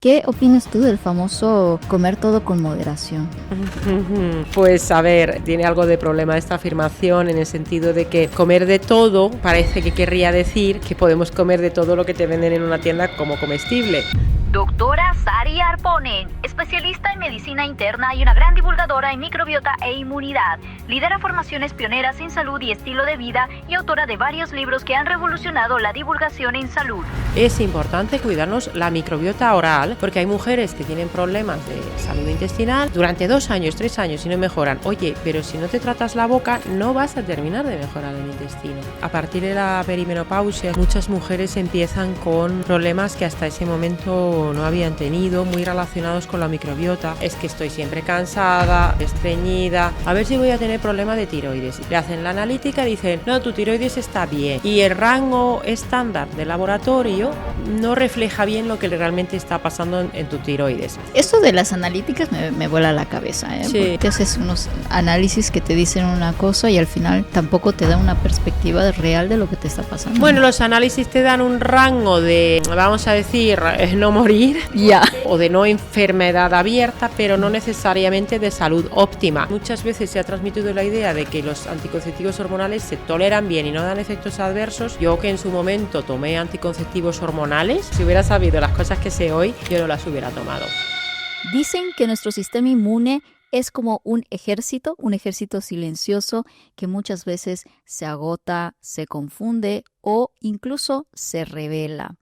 ¿Qué opinas tú del famoso comer todo con moderación? Pues a ver, tiene algo de problema esta afirmación en el sentido de que comer de todo parece que querría decir que podemos comer de todo lo que te venden en una tienda como comestible. Doctora Sari Arponen, especialista en medicina interna y una gran divulgadora en microbiota e inmunidad. Lidera formaciones pioneras en salud y estilo de vida y autora de varios libros que han revolucionado la divulgación en salud. Es importante cuidarnos la microbiota oral porque hay mujeres que tienen problemas de salud intestinal durante 2 años, 3 años y no mejoran. Oye, pero si no te tratas la boca no vas a terminar de mejorar el intestino. A partir de la perimenopausia muchas mujeres empiezan con problemas que hasta ese momento no habían tenido, muy relacionados con la microbiota. Es que estoy siempre cansada, estreñida, a ver si voy a tener problema de tiroides. Le hacen la analítica y dicen, no, tu tiroides está bien. Y el rango estándar de laboratorio no refleja bien lo que realmente está pasando en tu tiroides. Esto de las analíticas me vuela la cabeza, ¿eh? Sí. Porque te haces unos análisis que te dicen una cosa y al final tampoco te da una perspectiva real de lo que te está pasando. Bueno, los análisis te dan un rango de, vamos a decir, no morir Ya. o de no enfermedad abierta, pero no necesariamente de salud óptima. Muchas veces se ha transmitido la idea de que los anticonceptivos hormonales se toleran bien y no dan efectos adversos. Yo, que en su momento tomé anticonceptivos hormonales, si hubiera sabido las cosas que sé hoy, yo no las hubiera tomado. Dicen que nuestro sistema inmune es como un ejército silencioso que muchas veces se agota, se confunde o incluso se rebela.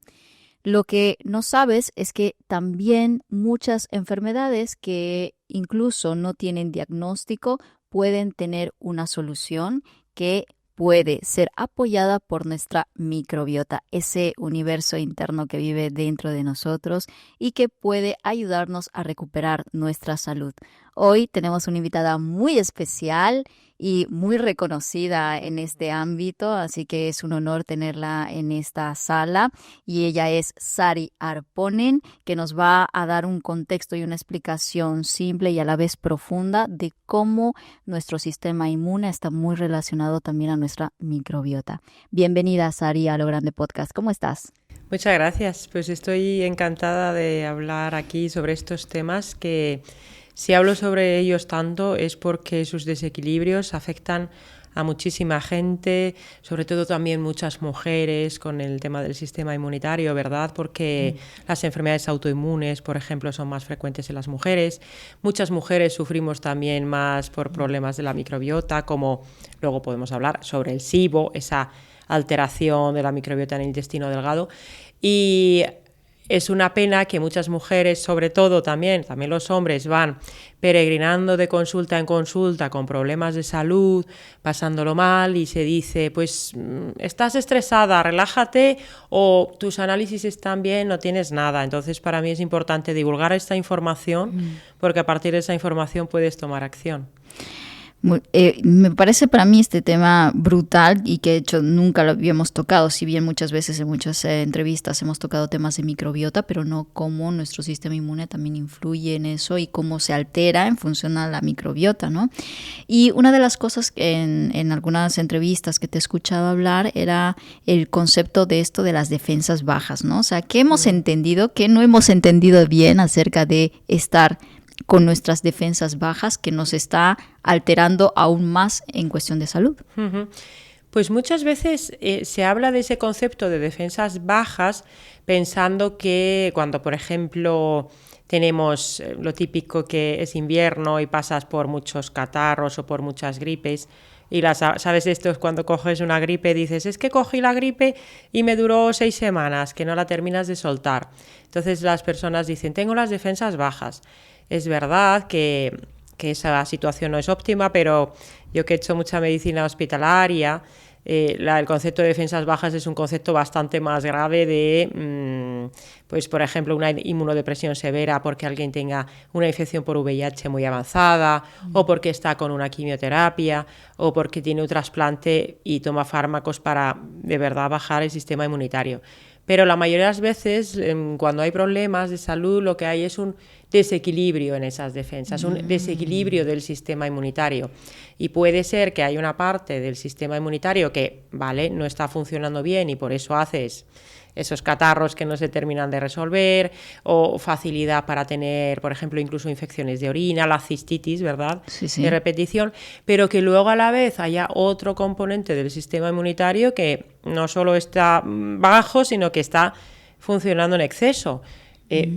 Lo que no sabes es que también muchas enfermedades que incluso no tienen diagnóstico pueden tener una solución que puede ser apoyada por nuestra microbiota, ese universo interno que vive dentro de nosotros y que puede ayudarnos a recuperar nuestra salud. Hoy tenemos una invitada muy especial y muy reconocida en este ámbito, así que es un honor tenerla en esta sala. Y ella es Sari Arponen, que nos va a dar un contexto y una explicación simple y a la vez profunda de cómo nuestro sistema inmune está muy relacionado también a nuestra microbiota. Bienvenida, Sari, a Lo Grande Podcast. ¿Cómo estás? Muchas gracias, pues estoy encantada de hablar aquí sobre estos temas que, si hablo sobre ellos tanto, es porque sus desequilibrios afectan a muchísima gente, sobre todo también muchas mujeres con el tema del sistema inmunitario, ¿verdad? Porque las enfermedades autoinmunes, por ejemplo, son más frecuentes en las mujeres. Muchas mujeres sufrimos también más por problemas de la microbiota, como luego podemos hablar sobre el SIBO, esa alteración de la microbiota en el intestino delgado. Y es una pena que muchas mujeres, sobre todo también los hombres, van peregrinando de consulta en consulta con problemas de salud, pasándolo mal y se dice, pues estás estresada, relájate o tus análisis están bien, no tienes nada. Entonces para mí es importante divulgar esta información porque a partir de esa información puedes tomar acción. Me parece para mí este tema brutal y que de hecho nunca lo habíamos tocado, si bien muchas veces en muchas entrevistas hemos tocado temas de microbiota, pero no cómo nuestro sistema inmune también influye en eso y cómo se altera en función a la microbiota, ¿no? Y una de las cosas que en algunas entrevistas que te he escuchado hablar era el concepto de esto de las defensas bajas, ¿no? O sea, ¿qué hemos entendido, qué no hemos entendido bien acerca de estar con nuestras defensas bajas que nos está alterando aún más en cuestión de salud? Pues muchas veces se habla de ese concepto de defensas bajas pensando que cuando, por ejemplo, tenemos lo típico que es invierno y pasas por muchos catarros o por muchas gripes, y sabes, esto es cuando coges una gripe, dices, es que cogí la gripe y me duró 6 semanas, que no la terminas de soltar. Entonces las personas dicen, tengo las defensas bajas. Es verdad que esa situación no es óptima, pero yo que he hecho mucha medicina hospitalaria, el concepto de defensas bajas es un concepto bastante más grave de, pues por ejemplo, una inmunodepresión severa porque alguien tenga una infección por VIH muy avanzada, o porque está con una quimioterapia, o porque tiene un trasplante y toma fármacos para de verdad bajar el sistema inmunitario. Pero la mayoría de las veces, cuando hay problemas de salud, lo que hay es un desequilibrio en esas defensas, un desequilibrio del sistema inmunitario. Y puede ser que hay una parte del sistema inmunitario que, vale, no está funcionando bien y por eso haces esos catarros que no se terminan de resolver, o facilidad para tener, por ejemplo, incluso infecciones de orina, la cistitis, ¿verdad? Sí. De repetición, pero que luego a la vez haya otro componente del sistema inmunitario que no solo está bajo, sino que está funcionando en exceso.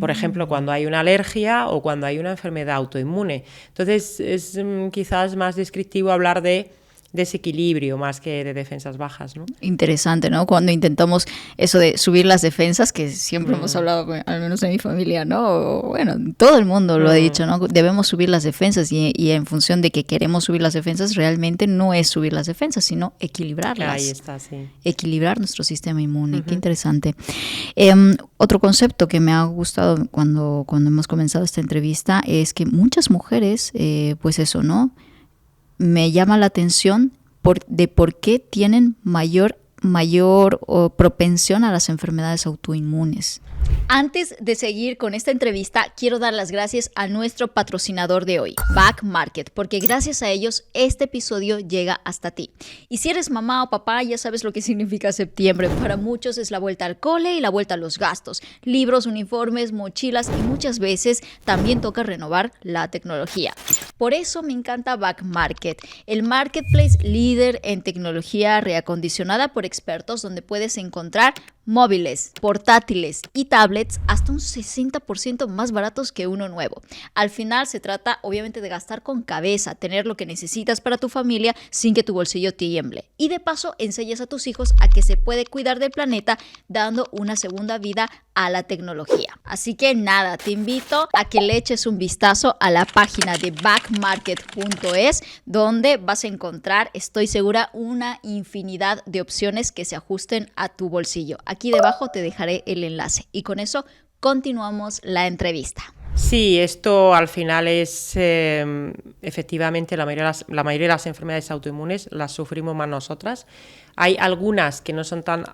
Por ejemplo, cuando hay una alergia o cuando hay una enfermedad autoinmune. Entonces, es quizás más descriptivo hablar de desequilibrio más que de defensas bajas, ¿no? Interesante, ¿no? Cuando intentamos eso de subir las defensas, que siempre hemos hablado, al menos en mi familia, ¿no? O, bueno, todo el mundo lo ha dicho, ¿no? Debemos subir las defensas y en función de que queremos subir las defensas, realmente no es subir las defensas, sino equilibrarlas. Ahí está, sí. Equilibrar nuestro sistema inmune. Qué interesante. Otro concepto que me ha gustado cuando hemos comenzado esta entrevista es que muchas mujeres, pues eso, ¿no? Me llama la atención de por qué tienen mayor propensión a las enfermedades autoinmunes. Antes de seguir con esta entrevista, quiero dar las gracias a nuestro patrocinador de hoy, Back Market, porque gracias a ellos este episodio llega hasta ti. Y si eres mamá o papá, ya sabes lo que significa septiembre. Para muchos es la vuelta al cole y la vuelta a los gastos, libros, uniformes, mochilas y muchas veces también toca renovar la tecnología. Por eso me encanta Back Market, el marketplace líder en tecnología reacondicionada por expertos, donde puedes encontrar móviles, portátiles y tablets hasta un 60% más baratos que uno nuevo. Al final se trata obviamente de gastar con cabeza, tener lo que necesitas para tu familia sin que tu bolsillo tiemble. Y de paso enseñas a tus hijos a que se puede cuidar del planeta dando una segunda vida a la tecnología. Así que nada, te invito a que le eches un vistazo a la página de backmarket.es, donde vas a encontrar, estoy segura, una infinidad de opciones que se ajusten a tu bolsillo. Aquí debajo te dejaré el enlace y con eso continuamos la entrevista. Sí, esto al final es efectivamente la mayoría de las enfermedades autoinmunes las sufrimos más nosotras. Hay algunas que no son tan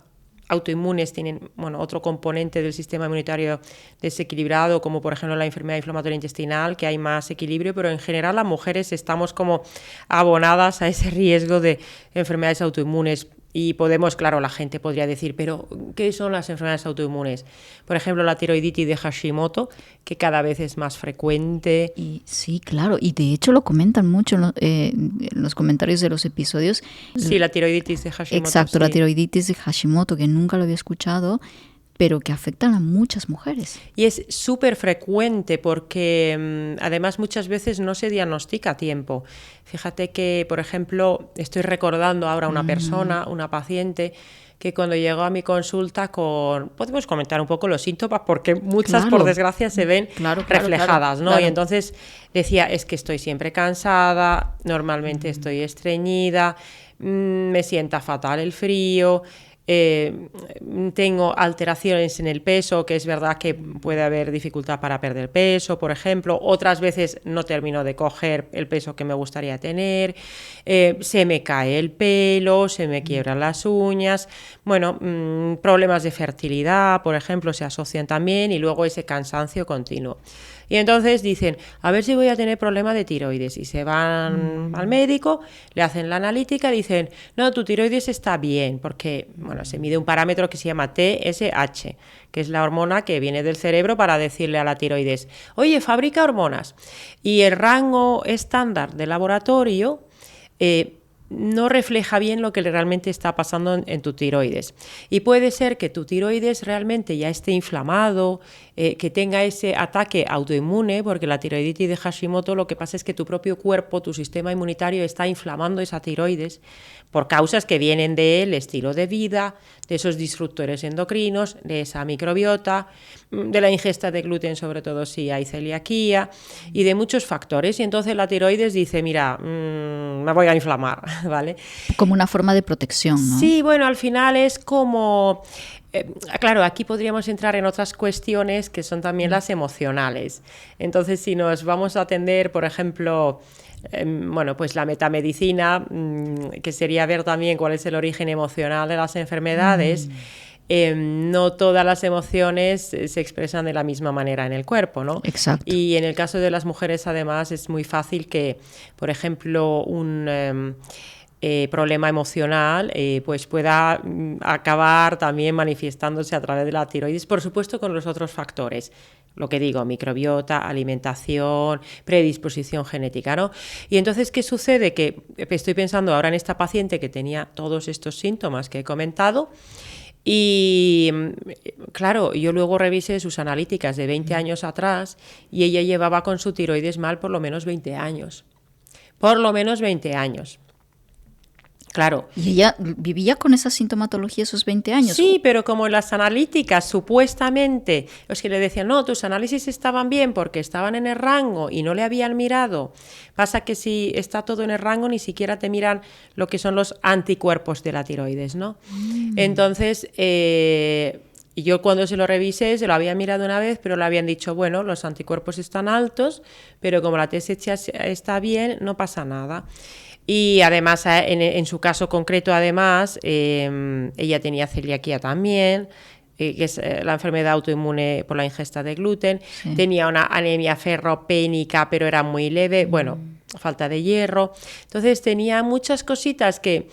autoinmunes, tienen otro componente del sistema inmunitario desequilibrado, como por ejemplo la enfermedad inflamatoria intestinal, que hay más equilibrio, pero en general las mujeres estamos como abonadas a ese riesgo de enfermedades autoinmunes. Y podemos, claro, la gente podría decir, pero ¿qué son las enfermedades autoinmunes? Por ejemplo, la tiroiditis de Hashimoto, que cada vez es más frecuente. Y sí, claro, y de hecho lo comentan mucho en los comentarios de los episodios. Sí, la tiroiditis de Hashimoto. Exacto, sí. La tiroiditis de Hashimoto, que nunca lo había escuchado, pero que afectan a muchas mujeres. Y es súper frecuente porque además muchas veces no se diagnostica a tiempo. Fíjate que, por ejemplo, estoy recordando ahora una persona, una paciente, que cuando llegó a mi consulta podemos comentar un poco los síntomas, porque muchas, claro, por desgracia, se ven reflejadas, ¿no? Claro. Y entonces decía, es que estoy siempre cansada, normalmente estoy estreñida, me sienta fatal el frío, tengo alteraciones en el peso, que es verdad que puede haber dificultad para perder peso, por ejemplo, otras veces no termino de coger el peso que me gustaría tener, se me cae el pelo, se me quiebran las uñas, problemas de fertilidad, por ejemplo, se asocian también, y luego ese cansancio continuo. Y entonces dicen, a ver si voy a tener problema de tiroides, y se van al médico, le hacen la analítica, dicen, no, tu tiroides está bien, porque se mide un parámetro que se llama TSH, que es la hormona que viene del cerebro para decirle a la tiroides, oye, fabrica hormonas, y el rango estándar de laboratorio no refleja bien lo que realmente está pasando en tu tiroides. Y puede ser que tu tiroides realmente ya esté inflamado, que tenga ese ataque autoinmune, porque la tiroiditis de Hashimoto lo que pasa es que tu propio cuerpo, tu sistema inmunitario está inflamando esa tiroides por causas que vienen del estilo de vida, de esos disruptores endocrinos, de esa microbiota, de la ingesta de gluten, sobre todo si hay celiaquía, y de muchos factores. Y entonces la tiroides dice, mira, me voy a inflamar, ¿vale? Como una forma de protección, ¿no? Sí, al final es como... claro, aquí podríamos entrar en otras cuestiones que son también las emocionales. Entonces, si nos vamos a atender, por ejemplo, pues la metamedicina, que sería ver también cuál es el origen emocional de las enfermedades. No todas las emociones se expresan de la misma manera en el cuerpo, ¿no? Exacto. Y en el caso de las mujeres, además, es muy fácil que, por ejemplo, problema emocional, pues pueda acabar también manifestándose a través de la tiroides, por supuesto con los otros factores, lo que digo, microbiota, alimentación, predisposición genética, ¿no? Y entonces, ¿qué sucede? Que estoy pensando ahora en esta paciente que tenía todos estos síntomas que he comentado. Y claro, yo luego revisé sus analíticas de 20 años atrás y ella llevaba con su tiroides mal por lo menos 20 años. Por lo menos 20 años. Claro. ¿Y ella vivía con esa sintomatología esos 20 años? Sí, pero como en las analíticas supuestamente, los que le decían, no, tus análisis estaban bien porque estaban en el rango y no le habían mirado. Pasa que si está todo en el rango, ni siquiera te miran lo que son los anticuerpos de la tiroides, ¿no? Entonces, yo cuando se lo revisé, se lo había mirado una vez, pero le habían dicho, bueno, los anticuerpos están altos, pero como la TSH está bien, no pasa nada. Y además, en su caso concreto, además, ella tenía celiaquía también, que es la enfermedad autoinmune por la ingesta de gluten. Sí. Tenía una anemia ferropénica, pero era muy leve, bueno, falta de hierro. Entonces tenía muchas cositas que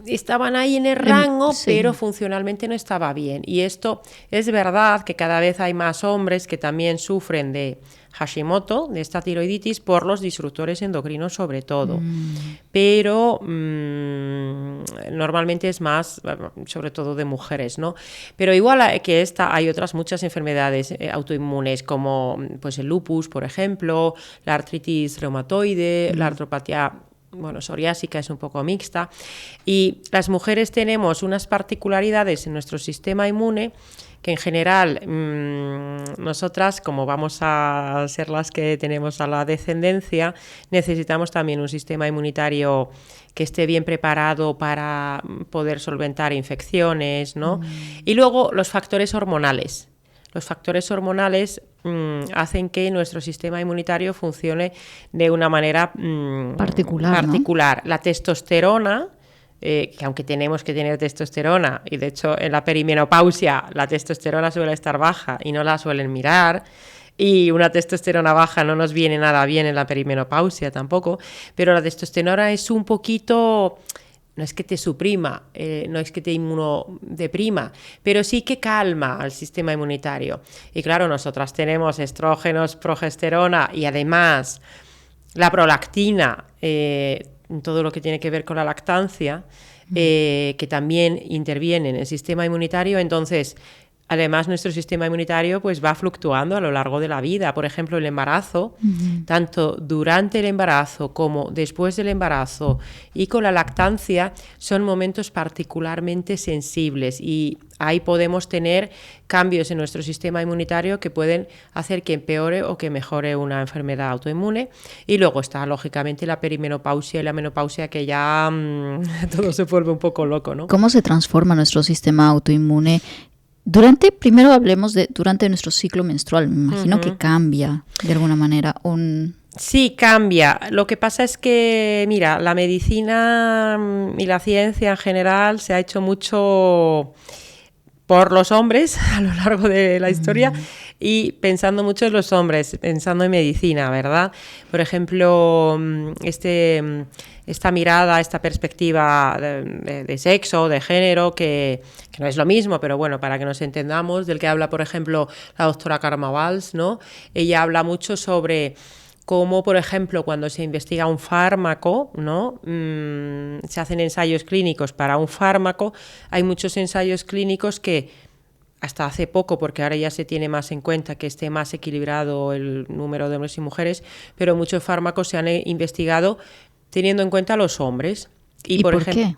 estaban ahí en el rango, sí, pero funcionalmente no estaba bien. Y esto es verdad que cada vez hay más hombres que también sufren de Hashimoto, de esta tiroiditis, por los disruptores endocrinos sobre todo. Pero normalmente es más, sobre todo de mujeres, ¿no? Pero igual que esta, hay otras muchas enfermedades autoinmunes, como pues el lupus, por ejemplo, la artritis reumatoide, la artropatía psoriásica, es un poco mixta, y las mujeres tenemos unas particularidades en nuestro sistema inmune que en general nosotras, como vamos a ser las que tenemos a la descendencia, necesitamos también un sistema inmunitario que esté bien preparado para poder solventar infecciones, ¿no? Y luego los factores hormonales. Los factores hormonales hacen que nuestro sistema inmunitario funcione de una manera particular. ¿No? La testosterona, que aunque tenemos que tener testosterona, y de hecho en la perimenopausia la testosterona suele estar baja y no la suelen mirar, y una testosterona baja no nos viene nada bien en la perimenopausia tampoco, pero la testosterona es un poquito... No es que te suprima, no es que te inmunodeprima, pero sí que calma al sistema inmunitario. Y claro, nosotras tenemos estrógenos, progesterona y además la prolactina, todo lo que tiene que ver con la lactancia, que también interviene en el sistema inmunitario. Entonces, además, nuestro sistema inmunitario pues va fluctuando a lo largo de la vida. Por ejemplo, el embarazo, tanto durante el embarazo como después del embarazo y con la lactancia, son momentos particularmente sensibles y ahí podemos tener cambios en nuestro sistema inmunitario que pueden hacer que empeore o que mejore una enfermedad autoinmune. Y luego está, lógicamente, la perimenopausia y la menopausia, que ya todo se vuelve un poco loco, ¿no? ¿Cómo se transforma nuestro sistema autoinmune? Primero hablemos durante nuestro ciclo menstrual. Me imagino que cambia de alguna manera. Sí, cambia. Lo que pasa es que, mira, la medicina y la ciencia en general se ha hecho mucho por los hombres a lo largo de la historia y pensando mucho en los hombres, pensando en medicina, ¿verdad? Por ejemplo, esta mirada, esta perspectiva de sexo, de género, que no es lo mismo, pero bueno, para que nos entendamos, del que habla, por ejemplo, la doctora Karma Valls, ¿no? Ella habla mucho sobre cómo, por ejemplo, cuando se investiga un fármaco, ¿no? Se hacen ensayos clínicos para un fármaco, hay muchos ensayos clínicos que hasta hace poco, porque ahora ya se tiene más en cuenta que esté más equilibrado el número de hombres y mujeres, pero muchos fármacos se han investigado teniendo en cuenta a los hombres. ¿Y por qué?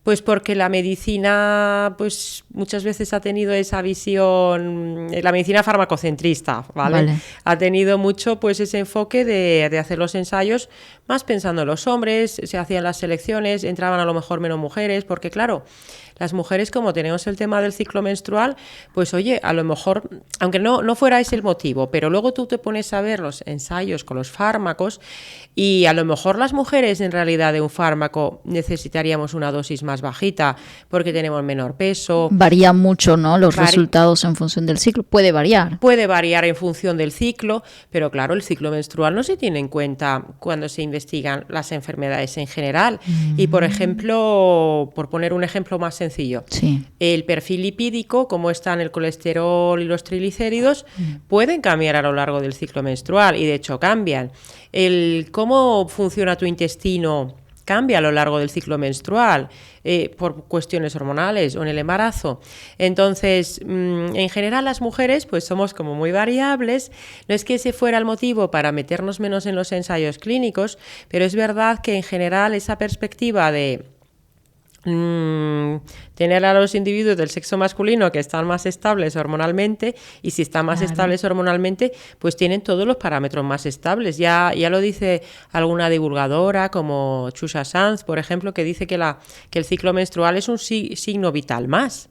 Pues porque la medicina, pues muchas veces ha tenido esa visión, la medicina farmacocentrista, ¿vale? Ha tenido mucho pues ese enfoque de hacer los ensayos más pensando en los hombres, se hacían las selecciones, entraban a lo mejor menos mujeres, porque claro, las mujeres, como tenemos el tema del ciclo menstrual, pues oye, a lo mejor, aunque no fuera ese el motivo, pero luego tú te pones a ver los ensayos con los fármacos y a lo mejor las mujeres en realidad de un fármaco necesitaríamos una dosis más bajita porque tenemos menor peso. Varía mucho, ¿no? Los resultados en función del ciclo. Puede variar. Puede variar en función del ciclo, pero claro, el ciclo menstrual no se tiene en cuenta cuando se investigan las enfermedades en general. Y por ejemplo, por poner un ejemplo más sencillo, sí. El perfil lipídico, cómo están el colesterol y los triglicéridos, pueden cambiar a lo largo del ciclo menstrual y de hecho cambian. El cómo funciona tu intestino cambia a lo largo del ciclo menstrual por cuestiones hormonales o en el embarazo. Entonces, en general las mujeres pues somos como muy variables. No es que ese fuera el motivo para meternos menos en los ensayos clínicos, pero es verdad que en general esa perspectiva de tener a los individuos del sexo masculino que están más estables hormonalmente, y si están más estables hormonalmente, pues tienen todos los parámetros más estables. Ya lo dice alguna divulgadora como Chusha Sanz, por ejemplo, que dice que el ciclo menstrual es un signo vital más.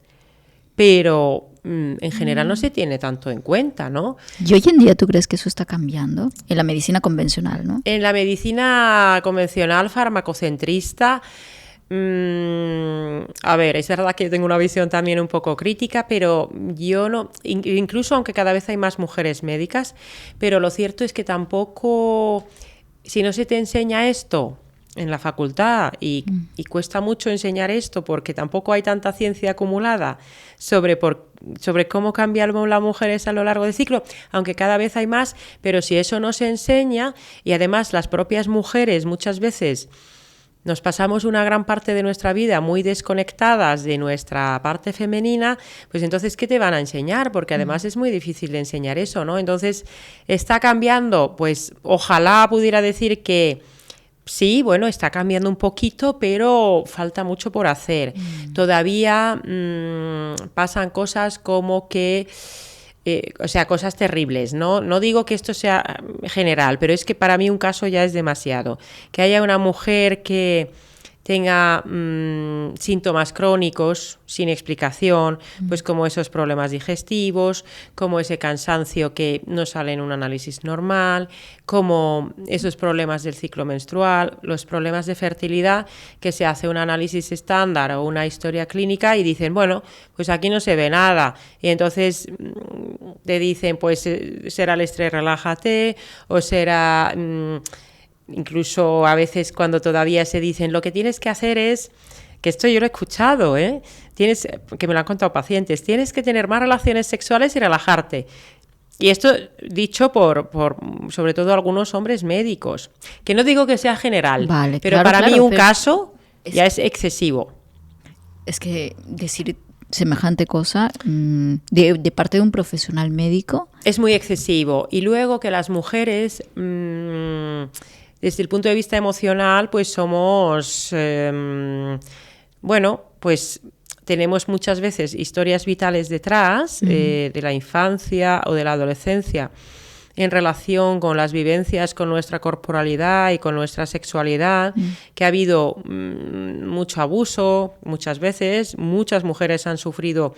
Pero en general no se tiene tanto en cuenta, ¿no? ¿Y hoy en día tú crees que eso está cambiando? En la medicina convencional, ¿no? En la medicina convencional farmacocentrista, a ver, es verdad que yo tengo una visión también un poco crítica, pero yo no, incluso aunque cada vez hay más mujeres médicas, pero lo cierto es que tampoco, si no se te enseña esto en la facultad y cuesta mucho enseñar esto porque tampoco hay tanta ciencia acumulada sobre cómo cambian las mujeres a lo largo del ciclo, aunque cada vez hay más, pero si eso no se enseña y además las propias mujeres muchas veces nos pasamos una gran parte de nuestra vida muy desconectadas de nuestra parte femenina, pues entonces, ¿qué te van a enseñar? Porque además es muy difícil de enseñar eso, ¿no? Entonces, ¿está cambiando? Pues ojalá pudiera decir que sí, bueno, está cambiando un poquito, pero falta mucho por hacer. Todavía pasan cosas como que cosas terribles, ¿no? No digo que esto sea general, pero es que para mí un caso ya es demasiado. Que haya una mujer que tenga síntomas crónicos sin explicación, pues como esos problemas digestivos, como ese cansancio que no sale en un análisis normal, como esos problemas del ciclo menstrual, los problemas de fertilidad, que se hace un análisis estándar o una historia clínica y dicen, bueno, pues aquí no se ve nada. Y entonces te dicen, pues será el estrés, relájate, o será... incluso a veces cuando todavía se dicen lo que tienes que hacer es, que esto yo lo he escuchado, que me lo han contado pacientes, tienes que tener más relaciones sexuales y relajarte. Y esto dicho por sobre todo algunos hombres médicos, que no digo que sea general, vale, pero claro, para mí un caso es, ya es excesivo. Es que decir semejante cosa de parte de un profesional médico es muy excesivo. Y luego que las mujeres... desde el punto de vista emocional, pues somos, pues tenemos muchas veces historias vitales detrás de la infancia o de la adolescencia en relación con las vivencias con nuestra corporalidad y con nuestra sexualidad, que ha habido mucho abuso muchas veces, muchas mujeres han sufrido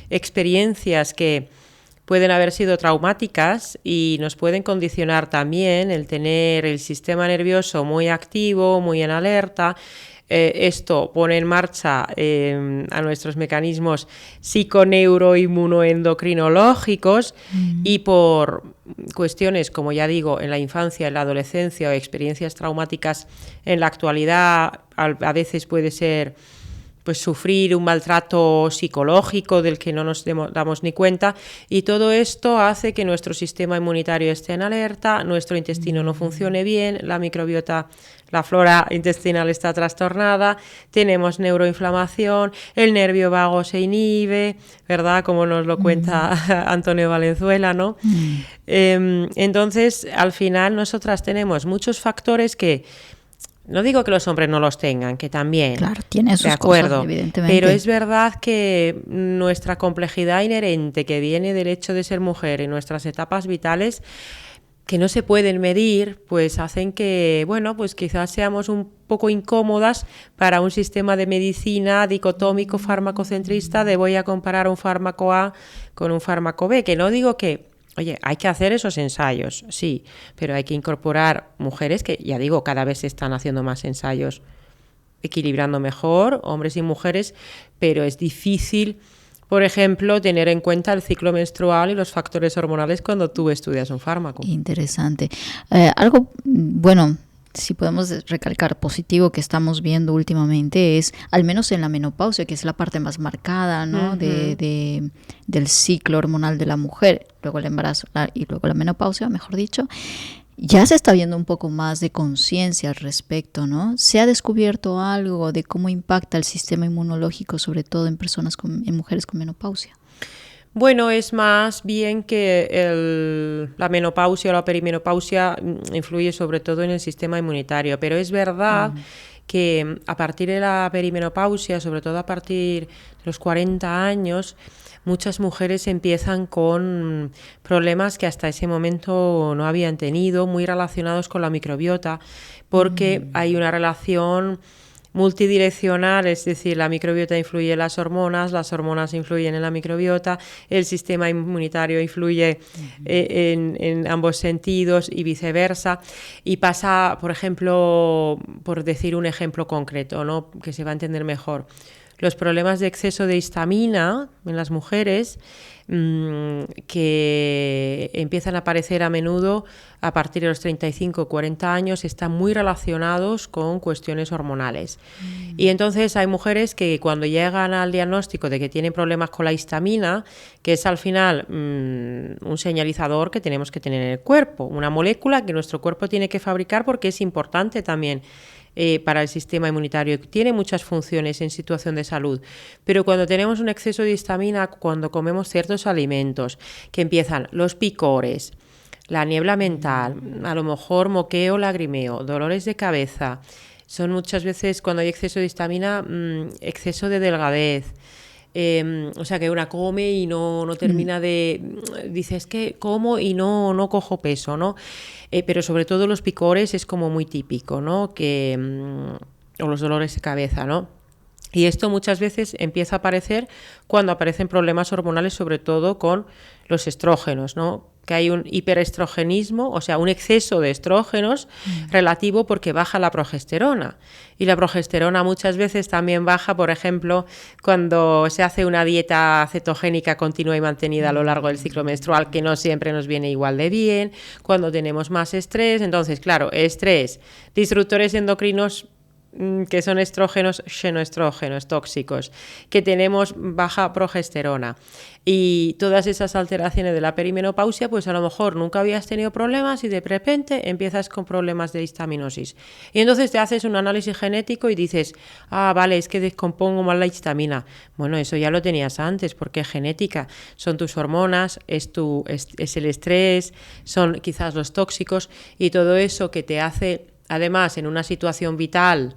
experiencias que pueden haber sido traumáticas y nos pueden condicionar también el tener el sistema nervioso muy activo, muy en alerta. Esto pone en marcha a nuestros mecanismos psiconeuroinmunoendocrinológicos y por cuestiones, como ya digo, en la infancia, en la adolescencia o experiencias traumáticas en la actualidad, a veces puede ser pues sufrir un maltrato psicológico del que no nos damos ni cuenta, y todo esto hace que nuestro sistema inmunitario esté en alerta, nuestro intestino no funcione bien, la microbiota, la flora intestinal está trastornada, tenemos neuroinflamación, el nervio vago se inhibe, ¿verdad? Como nos lo cuenta Antonio Valenzuela, ¿no? Entonces, al final, nosotras tenemos muchos factores que no digo que los hombres no los tengan, que también. Claro, tiene sus cosas, evidentemente. Pero es verdad que nuestra complejidad inherente que viene del hecho de ser mujer en nuestras etapas vitales, que no se pueden medir, pues hacen que, bueno, pues quizás seamos un poco incómodas para un sistema de medicina dicotómico farmacocentrista de voy a comparar un fármaco A con un fármaco B, que no digo que, oye, hay que hacer esos ensayos, sí, pero hay que incorporar mujeres que, ya digo, cada vez se están haciendo más ensayos equilibrando mejor, hombres y mujeres, pero es difícil, por ejemplo, tener en cuenta el ciclo menstrual y los factores hormonales cuando tú estudias un fármaco. Interesante. Algo, bueno, si podemos recalcar positivo que estamos viendo últimamente es, al menos en la menopausia, que es la parte más marcada, ¿no? Del ciclo hormonal de la mujer, luego el embarazo y luego la menopausia, mejor dicho, ya se está viendo un poco más de conciencia al respecto, ¿no? Se ha descubierto algo de cómo impacta el sistema inmunológico, sobre todo en en mujeres con menopausia. Bueno, es más bien que la menopausia o la perimenopausia influye sobre todo en el sistema inmunitario, pero es verdad que a partir de la perimenopausia, sobre todo a partir de los 40 años, muchas mujeres empiezan con problemas que hasta ese momento no habían tenido, muy relacionados con la microbiota, porque hay una relación multidireccional, es decir, la microbiota influye en las hormonas influyen en la microbiota, el sistema inmunitario influye en ambos sentidos y viceversa. Y pasa, por ejemplo, por decir un ejemplo concreto, ¿no?, que se va a entender mejor, los problemas de exceso de histamina en las mujeres que empiezan a aparecer a menudo a partir de los 35 o 40 años están muy relacionados con cuestiones hormonales. Y entonces hay mujeres que cuando llegan al diagnóstico de que tienen problemas con la histamina, que es al final un señalizador que tenemos que tener en el cuerpo, una molécula que nuestro cuerpo tiene que fabricar porque es importante también para el sistema inmunitario, tiene muchas funciones en situación de salud, pero cuando tenemos un exceso de histamina, cuando comemos ciertos alimentos, que empiezan los picores, la niebla mental, a lo mejor moqueo, lagrimeo, dolores de cabeza, son muchas veces cuando hay exceso de histamina, exceso de delgadez. O sea, que una come y no termina dice, es que como y no cojo peso, ¿no? Pero sobre todo los picores es como muy típico, ¿no? O los dolores de cabeza, ¿no? Y esto muchas veces empieza a aparecer cuando aparecen problemas hormonales, sobre todo con los estrógenos, ¿no? Que hay un hiperestrogenismo, o sea, un exceso de estrógenos relativo porque baja la progesterona. Y la progesterona muchas veces también baja, por ejemplo, cuando se hace una dieta cetogénica continua y mantenida a lo largo del ciclo menstrual, que no siempre nos viene igual de bien, cuando tenemos más estrés. Entonces, claro, estrés, disruptores endocrinos que son estrógenos, xenoestrógenos tóxicos, que tenemos baja progesterona y todas esas alteraciones de la perimenopausia, pues a lo mejor nunca habías tenido problemas y de repente empiezas con problemas de histaminosis. Y entonces te haces un análisis genético y dices, vale, es que descompongo mal la histamina. Bueno, eso ya lo tenías antes porque es genética, son tus hormonas, es el estrés, son quizás los tóxicos y todo eso que te hace, además, en una situación vital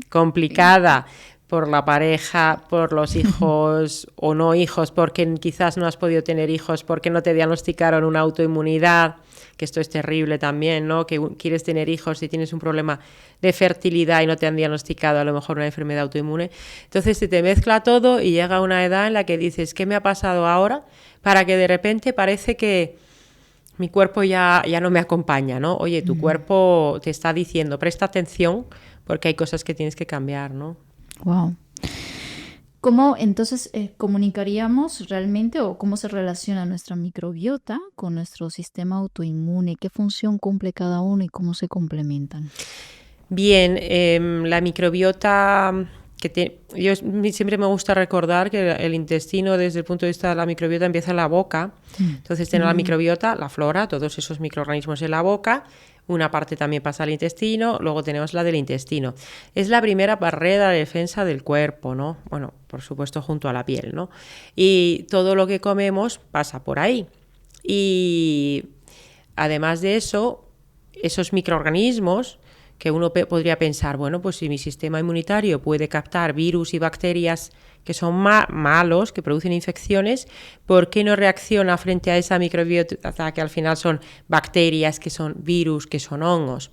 complicada por la pareja, por los hijos o no hijos, porque quizás no has podido tener hijos, porque no te diagnosticaron una autoinmunidad, que esto es terrible también, ¿no? Que quieres tener hijos y tienes un problema de fertilidad y no te han diagnosticado a lo mejor una enfermedad autoinmune. Entonces se te mezcla todo y llega una edad en la que dices, ¿qué me ha pasado ahora? Para que de repente parece que mi cuerpo ya no me acompaña, ¿no? Oye, tu cuerpo te está diciendo, presta atención porque hay cosas que tienes que cambiar, ¿no? Wow. ¿Cómo entonces comunicaríamos realmente o cómo se relaciona nuestra microbiota con nuestro sistema autoinmune? ¿Qué función cumple cada uno y cómo se complementan? Bien, la microbiota... Yo siempre me gusta recordar que el intestino, desde el punto de vista de la microbiota, empieza en la boca. Entonces tenemos la microbiota, la flora, todos esos microorganismos en la boca. Una parte también pasa al intestino, luego tenemos la del intestino. Es la primera barrera de defensa del cuerpo, ¿no? Bueno, por supuesto junto a la piel, ¿no? Y todo lo que comemos pasa por ahí. Y además de eso, esos microorganismos que uno podría pensar, bueno, pues si mi sistema inmunitario puede captar virus y bacterias que son malos, que producen infecciones, ¿por qué no reacciona frente a esa microbiota que al final son bacterias, que son virus, que son hongos?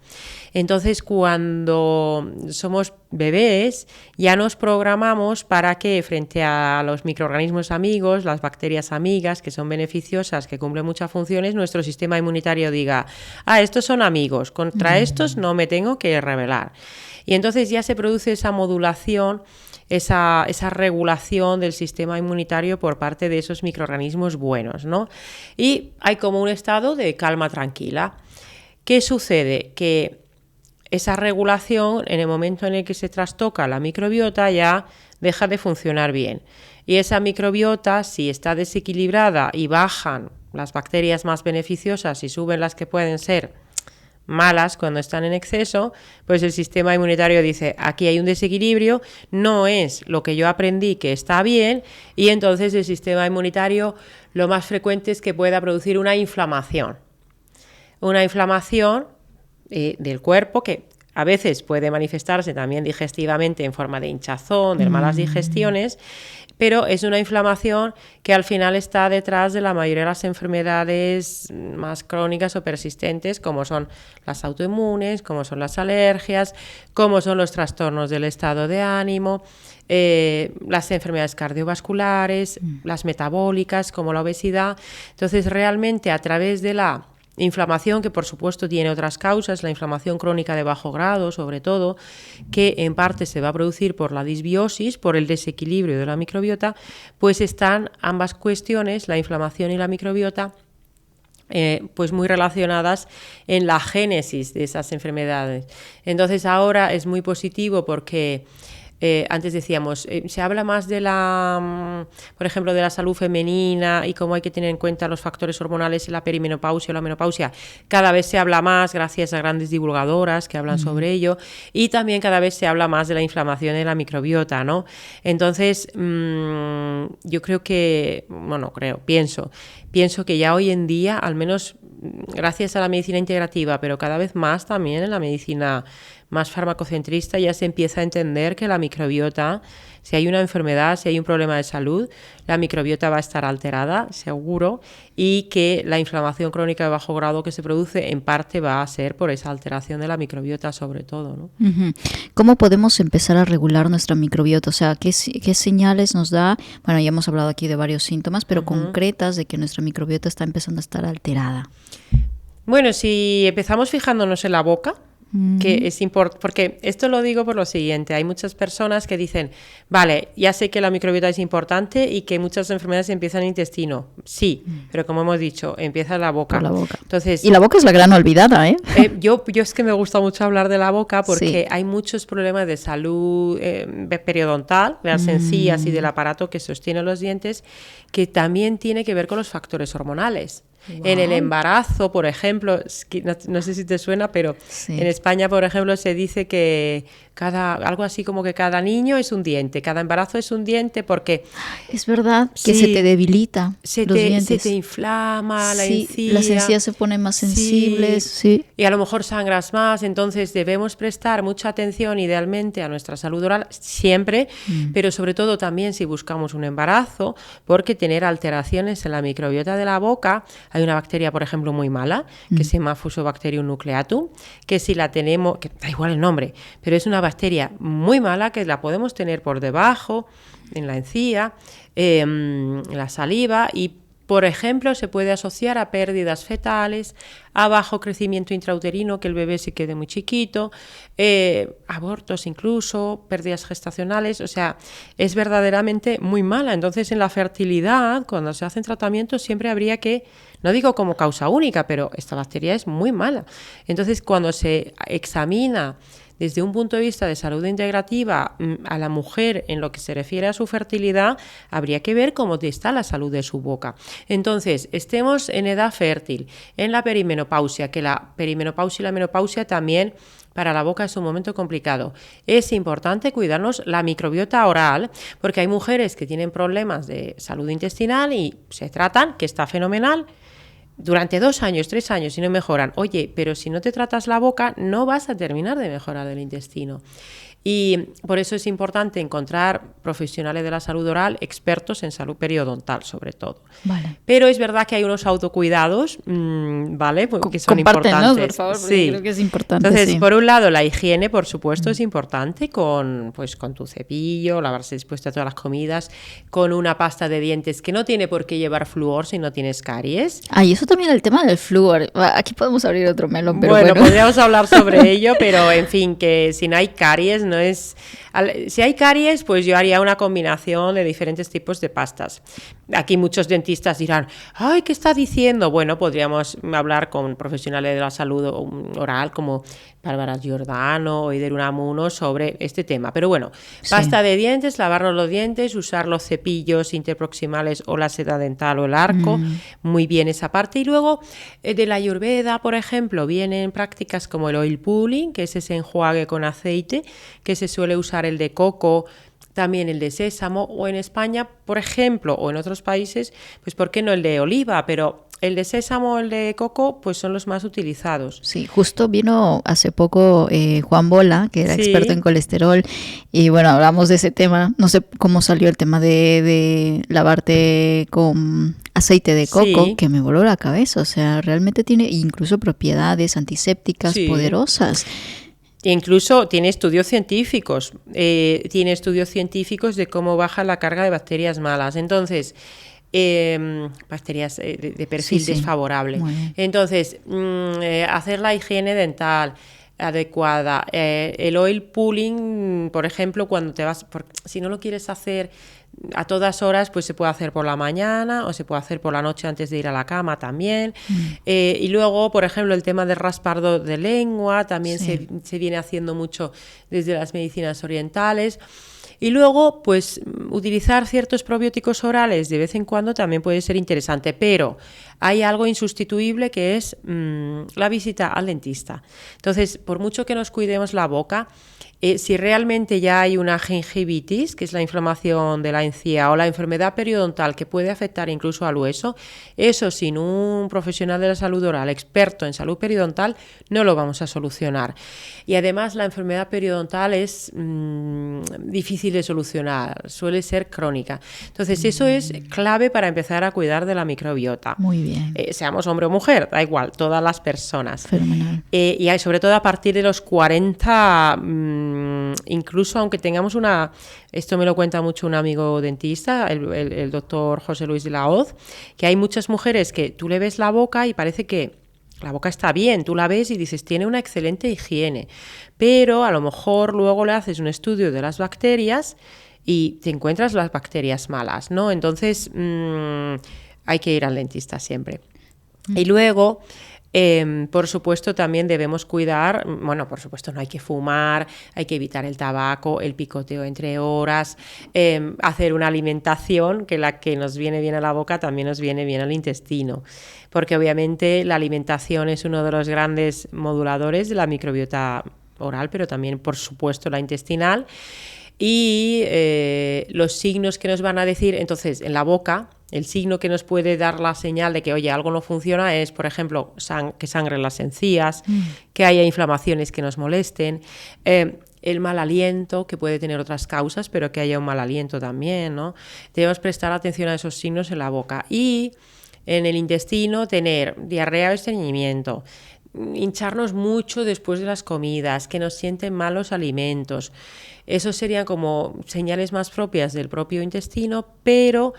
Entonces, cuando somos bebés, ya nos programamos para que frente a los microorganismos amigos, las bacterias amigas, que son beneficiosas, que cumplen muchas funciones, nuestro sistema inmunitario diga, estos son amigos, contra estos no me tengo que rebelar. Y entonces ya se produce esa modulación, esa regulación del sistema inmunitario por parte de esos microorganismos buenos, ¿no? Y hay como un estado de calma tranquila. ¿Qué sucede? Que esa regulación, en el momento en el que se trastoca la microbiota, ya deja de funcionar bien. Y esa microbiota, si está desequilibrada y bajan las bacterias más beneficiosas y suben las que pueden ser malas cuando están en exceso, pues el sistema inmunitario dice, aquí hay un desequilibrio, no es lo que yo aprendí que está bien, y entonces el sistema inmunitario lo más frecuente es que pueda producir una inflamación del cuerpo, que a veces puede manifestarse también digestivamente en forma de hinchazón, de malas digestiones, pero es una inflamación que al final está detrás de la mayoría de las enfermedades más crónicas o persistentes, como son las autoinmunes, como son las alergias, como son los trastornos del estado de ánimo, las enfermedades cardiovasculares, las metabólicas, como la obesidad. Entonces, realmente a través de la inflamación, que por supuesto tiene otras causas, la inflamación crónica de bajo grado, sobre todo, que en parte se va a producir por la disbiosis, por el desequilibrio de la microbiota, pues están ambas cuestiones, la inflamación y la microbiota, pues muy relacionadas en la génesis de esas enfermedades. Entonces ahora es muy positivo porque antes decíamos, se habla más de por ejemplo, de la salud femenina y cómo hay que tener en cuenta los factores hormonales en la perimenopausia o la menopausia. Cada vez se habla más gracias a grandes divulgadoras que hablan sobre ello, y también cada vez se habla más de la inflamación de la microbiota, ¿no? Entonces, yo creo que, pienso que ya hoy en día, al menos gracias a la medicina integrativa, pero cada vez más también en la medicina más farmacocentrista, ya se empieza a entender que la microbiota, si hay una enfermedad, si hay un problema de salud, la microbiota va a estar alterada, seguro, y que la inflamación crónica de bajo grado que se produce en parte va a ser por esa alteración de la microbiota sobre todo, ¿no? ¿Cómo podemos empezar a regular nuestra microbiota? O sea, ¿qué señales nos da? Bueno, ya hemos hablado aquí de varios síntomas, pero concretas de que nuestra microbiota está empezando a estar alterada. Bueno, si empezamos fijándonos en la boca, que es importante, porque esto lo digo por lo siguiente, hay muchas personas que dicen, vale, ya sé que la microbiota es importante y que muchas enfermedades empiezan en el intestino, sí, pero como hemos dicho, empieza en la boca. Por la boca. Entonces, y la boca es la gran olvidada, ¿eh? Yo es que me gusta mucho hablar de la boca porque hay muchos problemas de salud periodontal, de las encías y del aparato que sostiene los dientes, que también tiene que ver con los factores hormonales. Wow. En el embarazo, por ejemplo, no sé si te suena, pero en España, por ejemplo, se dice que algo así como que cada niño es un diente, cada embarazo es un diente, porque es verdad que se te debilita los dientes. Se te inflama la encía. Las encías se ponen más sensibles, y a lo mejor sangras más, entonces debemos prestar mucha atención idealmente a nuestra salud oral siempre, pero sobre todo también si buscamos un embarazo, porque tener alteraciones en la microbiota de la boca. Hay una bacteria, por ejemplo, muy mala, que se llama Fusobacterium nucleatum, que si la tenemos, que da igual el nombre, pero es una bacteria muy mala que la podemos tener por debajo, en la encía, en la saliva, y por ejemplo se puede asociar a pérdidas fetales, a bajo crecimiento intrauterino, que el bebé se quede muy chiquito, abortos incluso, pérdidas gestacionales, o sea, es verdaderamente muy mala. Entonces en la fertilidad, cuando se hacen tratamientos, siempre habría que, no digo como causa única, pero esta bacteria es muy mala. Entonces cuando se examina desde un punto de vista de salud integrativa a la mujer en lo que se refiere a su fertilidad, habría que ver cómo está la salud de su boca. Entonces, estemos en edad fértil, en la perimenopausia, que la perimenopausia y la menopausia también para la boca es un momento complicado. Es importante cuidarnos la microbiota oral, porque hay mujeres que tienen problemas de salud intestinal y se tratan, que está fenomenal, durante 2 años, 3 años y no mejoran. Oye, pero si no te tratas la boca, no vas a terminar de mejorar el intestino. Y por eso es importante encontrar profesionales de la salud oral, expertos en salud periodontal sobre todo. Vale. Pero es verdad que hay unos autocuidados, ¿vale? Que son Compártenos, importantes. por favor, porque sí. creo que es importante. Entonces, sí. por un lado, la higiene, por supuesto, es importante con tu cepillo, lavarse después de todas las comidas, con una pasta de dientes que no tiene por qué llevar flúor si no tienes caries. Y eso también el tema del flúor. Aquí podemos abrir otro melón, pero bueno, podríamos hablar sobre ello, pero en fin, que si no hay caries, no es... Si hay caries, pues yo haría una combinación de diferentes tipos de pastas. Aquí muchos dentistas dirán, ¡ay, qué está diciendo! Bueno, podríamos hablar con profesionales de la salud oral como Bárbara Giordano o Ider Unamuno sobre este tema. Pero bueno, pasta de dientes, lavarnos los dientes, usar los cepillos interproximales o la seda dental o el arco, muy bien esa parte. Y luego de la Ayurveda, por ejemplo, vienen prácticas como el oil pulling, que es ese enjuague con aceite, que se suele usar el de coco, también el de sésamo, o en España, por ejemplo, o en otros países, pues ¿por qué no el de oliva? Pero el de sésamo o el de coco, pues son los más utilizados. Sí, justo vino hace poco Juan Bola, que era experto en colesterol, y bueno, hablamos de ese tema. No sé cómo salió el tema de lavarte con aceite de coco, que me voló la cabeza. O sea, realmente tiene incluso propiedades antisépticas poderosas. Incluso tiene estudios científicos, de cómo baja la carga de bacterias malas. Entonces, bacterias de perfil desfavorable. Entonces, hacer la higiene dental adecuada. El oil pulling, por ejemplo, cuando te vas, si no lo quieres hacer a todas horas, pues se puede hacer por la mañana o se puede hacer por la noche antes de ir a la cama también. Y luego, por ejemplo, el tema del raspado de lengua también se viene haciendo mucho desde las medicinas orientales. Y luego, pues, utilizar ciertos probióticos orales de vez en cuando también puede ser interesante, pero hay algo insustituible que es la visita al dentista. Entonces, por mucho que nos cuidemos la boca, si realmente ya hay una gingivitis, que es la inflamación de la encía, o la enfermedad periodontal que puede afectar incluso al hueso, eso sin un profesional de la salud oral experto en salud periodontal no lo vamos a solucionar. Y además la enfermedad periodontal es difícil de solucionar, suele ser crónica. Entonces eso es clave para empezar a cuidar de la microbiota. Muy bien. Seamos hombre o mujer, da igual, todas las personas. Fenomenal. Y sobre todo a partir de los 40... incluso aunque tengamos esto me lo cuenta mucho un amigo dentista, el doctor José Luis de la Hoz, que hay muchas mujeres que tú le ves la boca y parece que la boca está bien, tú la ves y dices, tiene una excelente higiene, pero a lo mejor luego le haces un estudio de las bacterias y te encuentras las bacterias malas, ¿no? Entonces hay que ir al dentista siempre. Y luego... por supuesto también debemos cuidar, bueno, por supuesto no hay que fumar, hay que evitar el tabaco, el picoteo entre horas, hacer una alimentación que la que nos viene bien a la boca también nos viene bien al intestino, porque obviamente la alimentación es uno de los grandes moduladores de la microbiota oral, pero también por supuesto la intestinal. Y los signos que nos van a decir, entonces en la boca, el signo que nos puede dar la señal de que, oye, algo no funciona es, por ejemplo, que sangren las encías, que haya inflamaciones que nos molesten, el mal aliento, que puede tener otras causas, pero que haya un mal aliento también, ¿no? Debemos prestar atención a esos signos en la boca. Y en el intestino tener diarrea o estreñimiento, hincharnos mucho después de las comidas, que nos sienten mal los alimentos. Esos serían como señales más propias del propio intestino, pero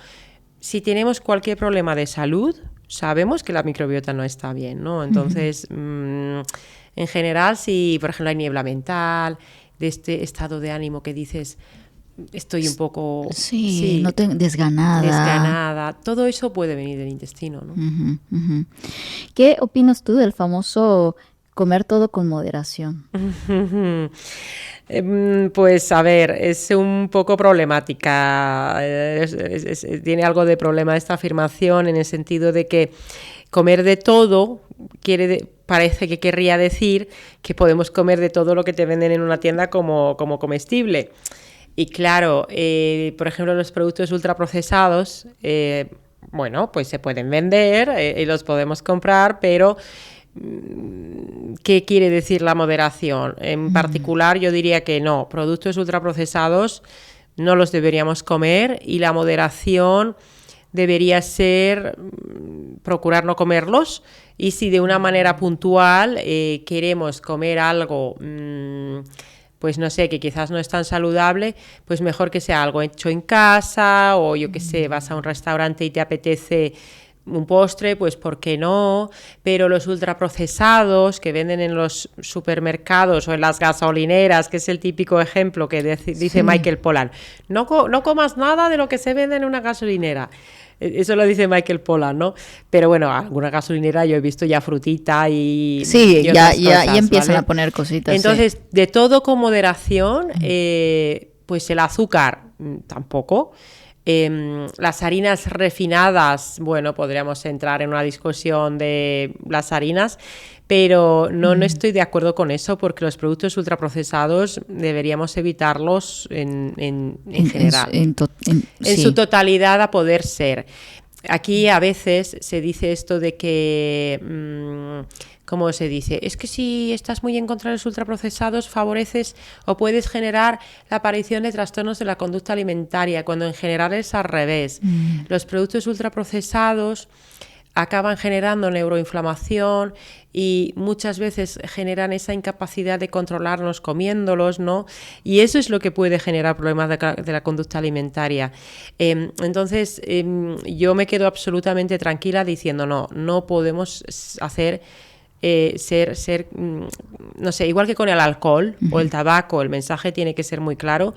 si tenemos cualquier problema de salud, sabemos que la microbiota no está bien, ¿no? Entonces, en general, si por ejemplo hay niebla mental, de este estado de ánimo que dices, estoy un poco... desganada. Todo eso puede venir del intestino, ¿no? ¿Qué opinas tú del famoso comer todo con moderación? Pues a ver, es un poco problemática, tiene algo de problema esta afirmación en el sentido de que comer de todo parece que querría decir que podemos comer de todo lo que te venden en una tienda como comestible. Y claro, por ejemplo, los productos ultraprocesados, bueno, pues se pueden vender y los podemos comprar, pero ¿qué quiere decir la moderación? En particular, yo diría que no, productos ultraprocesados no los deberíamos comer, y la moderación debería ser procurar no comerlos, y si de una manera puntual queremos comer algo, pues no sé, que quizás no es tan saludable, pues mejor que sea algo hecho en casa, o yo qué sé, vas a un restaurante y te apetece un postre, pues ¿por qué no? Pero los ultraprocesados que venden en los supermercados o en las gasolineras, que es el típico ejemplo que dice Michael Pollan, no comas nada de lo que se vende en una gasolinera. Eso lo dice Michael Pollan, ¿no? Pero bueno, alguna gasolinera yo he visto ya frutita y sí, y ya empiezan, ¿vale?, a poner cositas. Entonces, de todo con moderación, pues el azúcar tampoco. Las harinas refinadas, bueno, podríamos entrar en una discusión de las harinas, pero no estoy de acuerdo con eso, porque los productos ultraprocesados deberíamos evitarlos en general. En su totalidad, a poder ser. Aquí a veces se dice esto de que... ¿cómo se dice? Es que si estás muy en contra de los ultraprocesados, favoreces o puedes generar la aparición de trastornos de la conducta alimentaria, cuando en general es al revés. Los productos ultraprocesados acaban generando neuroinflamación y muchas veces generan esa incapacidad de controlarnos comiéndolos, ¿no? Y eso es lo que puede generar problemas de la conducta alimentaria. Entonces, yo me quedo absolutamente tranquila diciendo no podemos hacer... no sé, igual que con el alcohol o el tabaco, el mensaje tiene que ser muy claro.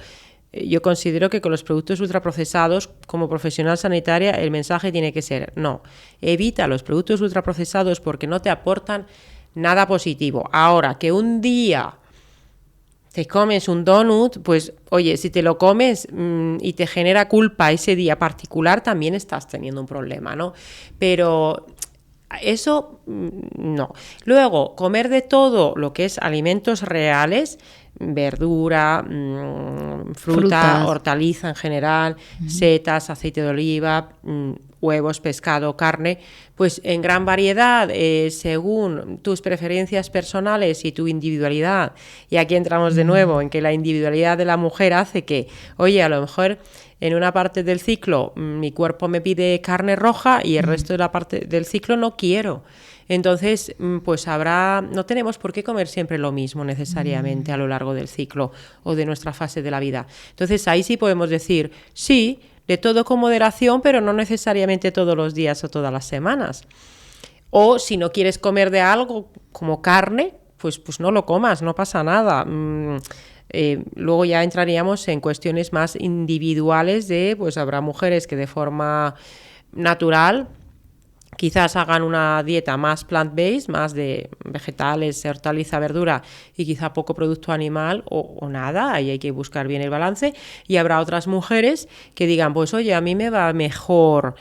Yo considero que con los productos ultraprocesados, como profesional sanitaria, el mensaje tiene que ser: no, evita los productos ultraprocesados porque no te aportan nada positivo. Ahora, que un día te comes un donut, pues oye, si te lo comes y te genera culpa ese día particular, también estás teniendo un problema, ¿no? Pero... eso no. Luego, comer de todo lo que es alimentos reales, verdura, fruta, hortaliza en general, setas, aceite de oliva, huevos, pescado, carne, pues en gran variedad, según tus preferencias personales y tu individualidad. Y aquí entramos de nuevo en que la individualidad de la mujer hace que, oye, a lo mejor en una parte del ciclo mi cuerpo me pide carne roja y el resto de la parte del ciclo no quiero. Entonces, pues no tenemos por qué comer siempre lo mismo necesariamente a lo largo del ciclo o de nuestra fase de la vida. Entonces, ahí sí podemos decir, sí, de todo con moderación, pero no necesariamente todos los días o todas las semanas. O si no quieres comer de algo como carne, pues no lo comas, no pasa nada. Luego ya entraríamos en cuestiones más individuales pues habrá mujeres que de forma natural quizás hagan una dieta más plant-based, más de vegetales, hortaliza, verdura y quizá poco producto animal o nada, ahí hay que buscar bien el balance. Y habrá otras mujeres que digan, pues oye, a mí me va mejor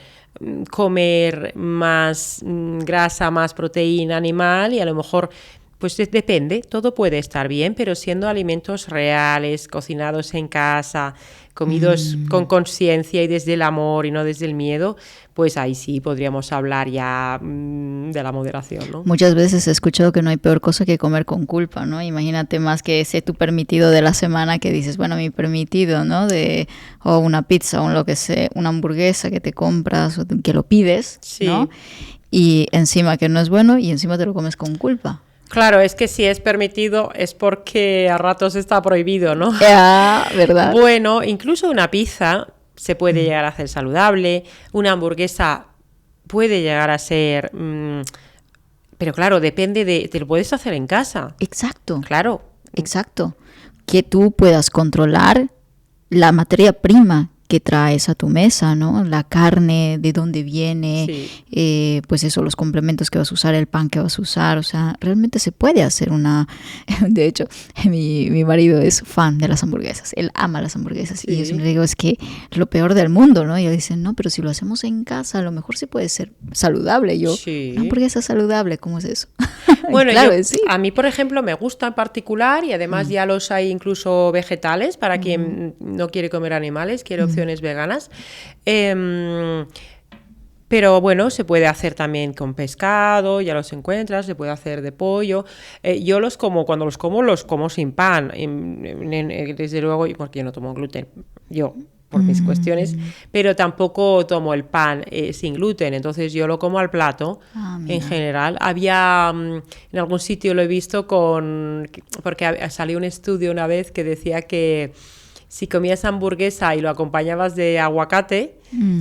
comer más grasa, más proteína animal, y a lo mejor pues depende, todo puede estar bien, pero siendo alimentos reales, cocinados en casa, comidos con conciencia y desde el amor y no desde el miedo, pues ahí sí podríamos hablar ya de la moderación, ¿no? Muchas veces he escuchado que no hay peor cosa que comer con culpa, ¿no? Imagínate más que ese tu permitido de la semana que dices, bueno, mi permitido, ¿no? O una pizza o lo que sea, una hamburguesa que te compras o que lo pides, sí, ¿no? Y encima que no es bueno y encima te lo comes con culpa. Claro, es que si es permitido es porque a ratos está prohibido, ¿no? ¿Verdad? Bueno, incluso una pizza se puede llegar a hacer saludable, una hamburguesa puede llegar a ser... pero claro, depende te lo puedes hacer en casa. Exacto. Claro. Exacto. Que tú puedas controlar la materia prima que traes a tu mesa, ¿no? La carne, de dónde viene, sí. Pues eso, los complementos que vas a usar, el pan que vas a usar, o sea, realmente se puede hacer de hecho, mi marido es fan de las hamburguesas, él ama las hamburguesas, sí. Y yo siempre digo, es que es lo peor del mundo, ¿no? Y él dice, no, pero si lo hacemos en casa, a lo mejor sí puede ser saludable. Y yo, sí. ¿Una hamburguesa saludable? ¿Cómo es eso? Bueno, claro, sí. A mí, por ejemplo, me gusta en particular, y además ya los hay incluso vegetales, para quien no quiere comer animales, quiere opciones veganas. Pero bueno, se puede hacer también con pescado, ya los encuentras, se puede hacer de pollo. Yo cuando los como sin pan, desde luego, porque yo no tomo gluten, yo por mis cuestiones, pero tampoco tomo el pan sin gluten, entonces yo lo como al plato en general. Había, en algún sitio lo he visto porque salió un estudio una vez que decía que si comías hamburguesa y lo acompañabas de aguacate,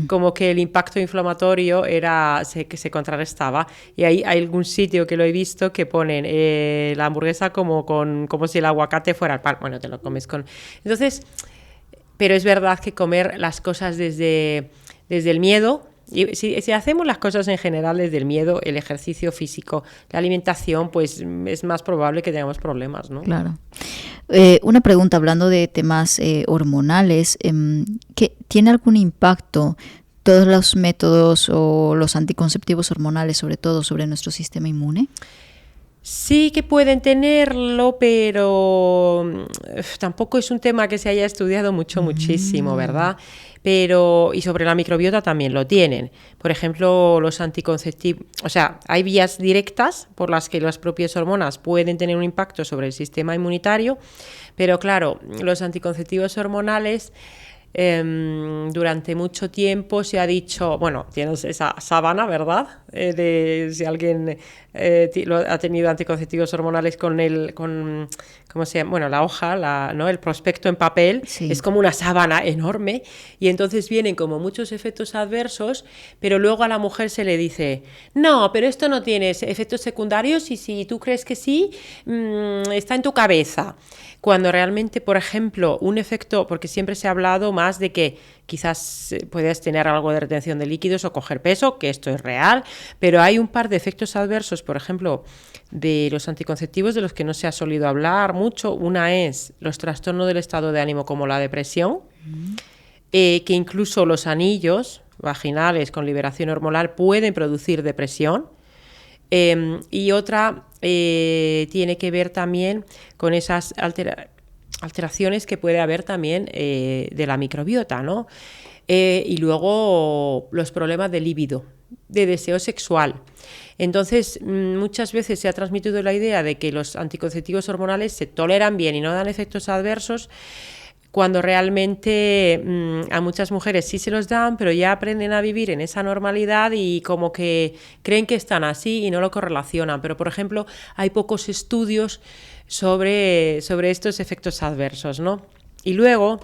como que el impacto inflamatorio que se contrarrestaba. Y hay algún sitio que lo he visto que ponen la hamburguesa como si el aguacate fuera el pan. Bueno, te lo comes con... Entonces, pero es verdad que comer las cosas desde el miedo... Y si hacemos las cosas en general desde el miedo, el ejercicio físico, la alimentación, pues es más probable que tengamos problemas, ¿no? Claro. Una pregunta hablando de temas hormonales, ¿tiene algún impacto todos los métodos o los anticonceptivos hormonales, sobre todo sobre nuestro sistema inmune? Sí que pueden tenerlo, pero tampoco es un tema que se haya estudiado muchísimo, ¿verdad? Y sobre la microbiota también lo tienen. Por ejemplo, los anticonceptivos, o sea, hay vías directas por las que las propias hormonas pueden tener un impacto sobre el sistema inmunitario, pero claro, los anticonceptivos hormonales durante mucho tiempo se ha dicho, bueno, tienes esa sábana, ¿verdad? Si alguien ha tenido anticonceptivos hormonales ¿cómo se llama? Bueno, la hoja, ¿no? El prospecto en papel, sí. Es como una sábana enorme y entonces vienen como muchos efectos adversos, pero luego a la mujer se le dice, no, pero esto no tiene efectos secundarios y si tú crees que sí, está en tu cabeza. Cuando realmente, por ejemplo, un efecto, porque siempre se ha hablado más de que quizás puedes tener algo de retención de líquidos o coger peso, que esto es real, pero hay un par de efectos adversos, por ejemplo, de los anticonceptivos de los que no se ha solido hablar mucho. Una es los trastornos del estado de ánimo como la depresión, que incluso los anillos vaginales con liberación hormonal pueden producir depresión. Y otra tiene que ver también con esas alteraciones que puede haber también de la microbiota, ¿no? Y luego los problemas de libido, de deseo sexual. Entonces, muchas veces se ha transmitido la idea de que los anticonceptivos hormonales se toleran bien y no dan efectos adversos, cuando realmente a muchas mujeres sí se los dan, pero ya aprenden a vivir en esa normalidad y como que creen que están así y no lo correlacionan. Pero, por ejemplo, hay pocos estudios sobre estos efectos adversos, ¿no? Y luego,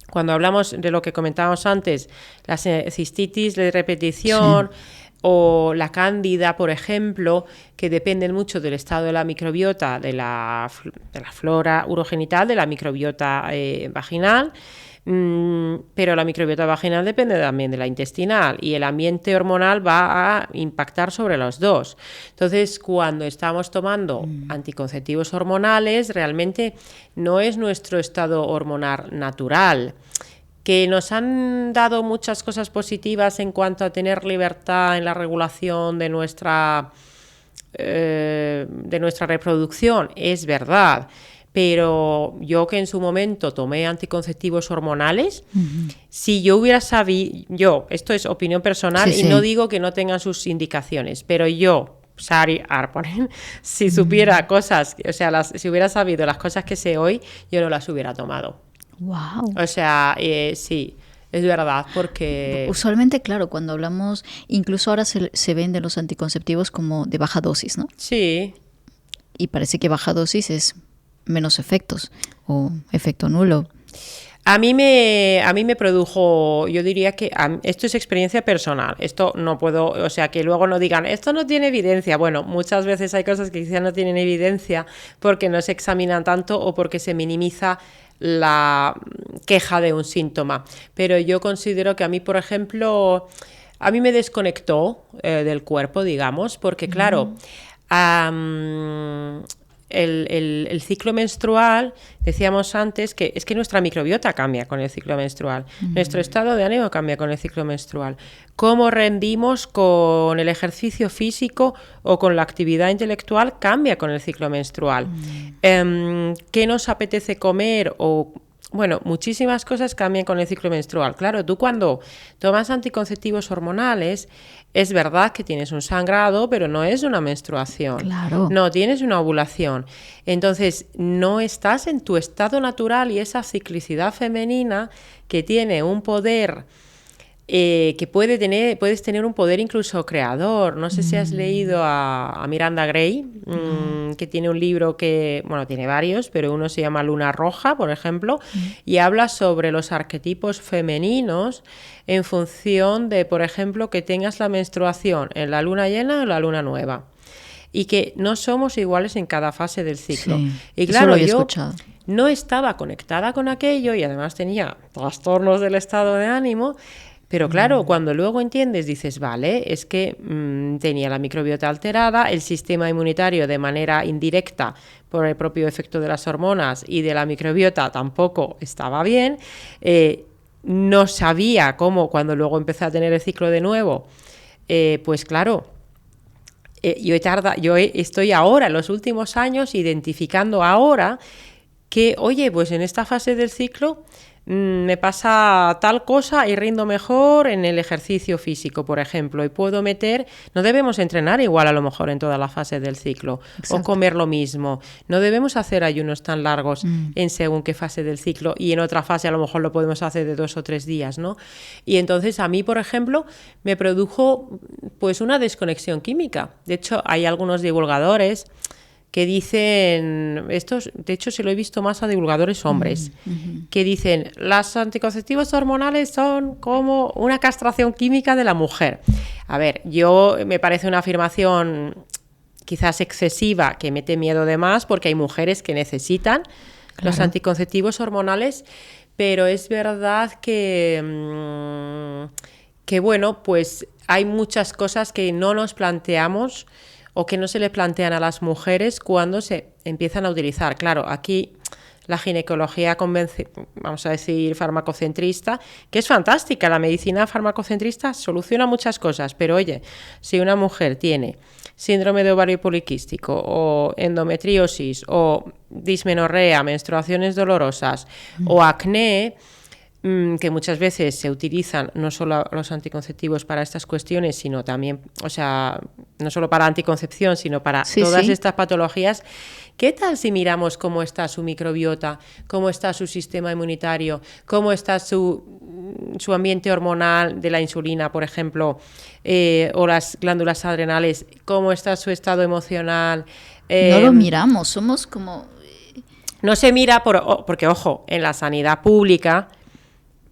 cuando hablamos de lo que comentábamos antes, la cistitis de repetición... Sí. O la cándida, por ejemplo, que dependen mucho del estado de la microbiota, de la flora urogenital, de la microbiota vaginal, pero la microbiota vaginal depende también de la intestinal y el ambiente hormonal va a impactar sobre los dos. Entonces, cuando estamos tomando anticonceptivos hormonales, realmente no es nuestro estado hormonal natural. Que nos han dado muchas cosas positivas en cuanto a tener libertad en la regulación de nuestra reproducción, es verdad, pero yo que en su momento tomé anticonceptivos hormonales, si yo hubiera sabido, esto es opinión personal y no digo que no tengan sus indicaciones, pero yo, Sari Arponen, si supiera cosas, o sea, si hubiera sabido las cosas que sé hoy, yo no las hubiera tomado. Wow. O sea, sí, es verdad, porque... Usualmente, claro, cuando hablamos, incluso ahora se venden los anticonceptivos como de baja dosis, ¿no? Sí. Y parece que baja dosis es menos efectos o efecto nulo. A mí me produjo, yo diría que esto es experiencia personal, esto no puedo, o sea, que luego no digan, esto no tiene evidencia. Bueno, muchas veces hay cosas que quizás no tienen evidencia porque no se examinan tanto o porque se minimiza la queja de un síntoma. Pero yo considero que a mí, por ejemplo, a mí me desconectó del cuerpo, digamos, porque claro, el ciclo menstrual, decíamos antes que es que nuestra microbiota cambia con el ciclo menstrual, nuestro estado de ánimo cambia con el ciclo menstrual, cómo rendimos con el ejercicio físico o con la actividad intelectual cambia con el ciclo menstrual, qué nos apetece comer o Bueno, muchísimas cosas cambian con el ciclo menstrual. Claro, tú cuando tomas anticonceptivos hormonales, es verdad que tienes un sangrado, pero no es una menstruación. Claro. No tienes una ovulación. Entonces, no estás en tu estado natural y esa ciclicidad femenina que tiene un poder... que puedes tener un poder incluso creador. No sé si has leído a Miranda Gray, que tiene un libro que, bueno, tiene varios, pero uno se llama Luna Roja, por ejemplo, y habla sobre los arquetipos femeninos en función de, por ejemplo, que tengas la menstruación en la luna llena o en la luna nueva. Y que no somos iguales en cada fase del ciclo. Sí, y claro, eso lo he yo escuchado. no estaba conectada con aquello y además tenía trastornos del estado de ánimo. Pero claro, cuando luego entiendes, dices, vale, es que tenía la microbiota alterada, el sistema inmunitario de manera indirecta por el propio efecto de las hormonas y de la microbiota tampoco estaba bien, no sabía cómo cuando luego empecé a tener el ciclo de nuevo, pues claro, yo estoy ahora, en los últimos años, identificando ahora que, oye, pues en esta fase del ciclo me pasa tal cosa y rindo mejor en el ejercicio físico, por ejemplo, y puedo meter, no debemos entrenar igual a lo mejor en toda la fase del ciclo. Exacto. O comer lo mismo, no debemos hacer ayunos tan largos en según qué fase del ciclo, y en otra fase a lo mejor lo podemos hacer de 2 o 3 días, ¿no? Y entonces a mí, por ejemplo, me produjo pues una desconexión química. De hecho, hay algunos divulgadores que dicen, estos, de hecho se lo he visto más a divulgadores hombres, que dicen, los anticonceptivos hormonales son como una castración química de la mujer. A ver, me parece una afirmación quizás excesiva, que mete miedo de más, porque hay mujeres que necesitan los anticonceptivos hormonales, pero es verdad que bueno, pues hay muchas cosas que no nos planteamos o que no se le plantean a las mujeres cuando se empiezan a utilizar. Claro, aquí la ginecología vamos a decir farmacocentrista, que es fantástica, la medicina farmacocentrista soluciona muchas cosas, pero oye, si una mujer tiene síndrome de ovario poliquístico o endometriosis o dismenorrea, menstruaciones dolorosas o acné, que muchas veces se utilizan no solo los anticonceptivos para estas cuestiones, sino también, o sea, no solo para anticoncepción, sino para todas estas patologías. ¿Qué tal si miramos cómo está su microbiota, cómo está su sistema inmunitario, cómo está su ambiente hormonal de la insulina, por ejemplo, o las glándulas adrenales, cómo está su estado emocional? No lo miramos, somos como... No se mira porque, ojo, en la sanidad pública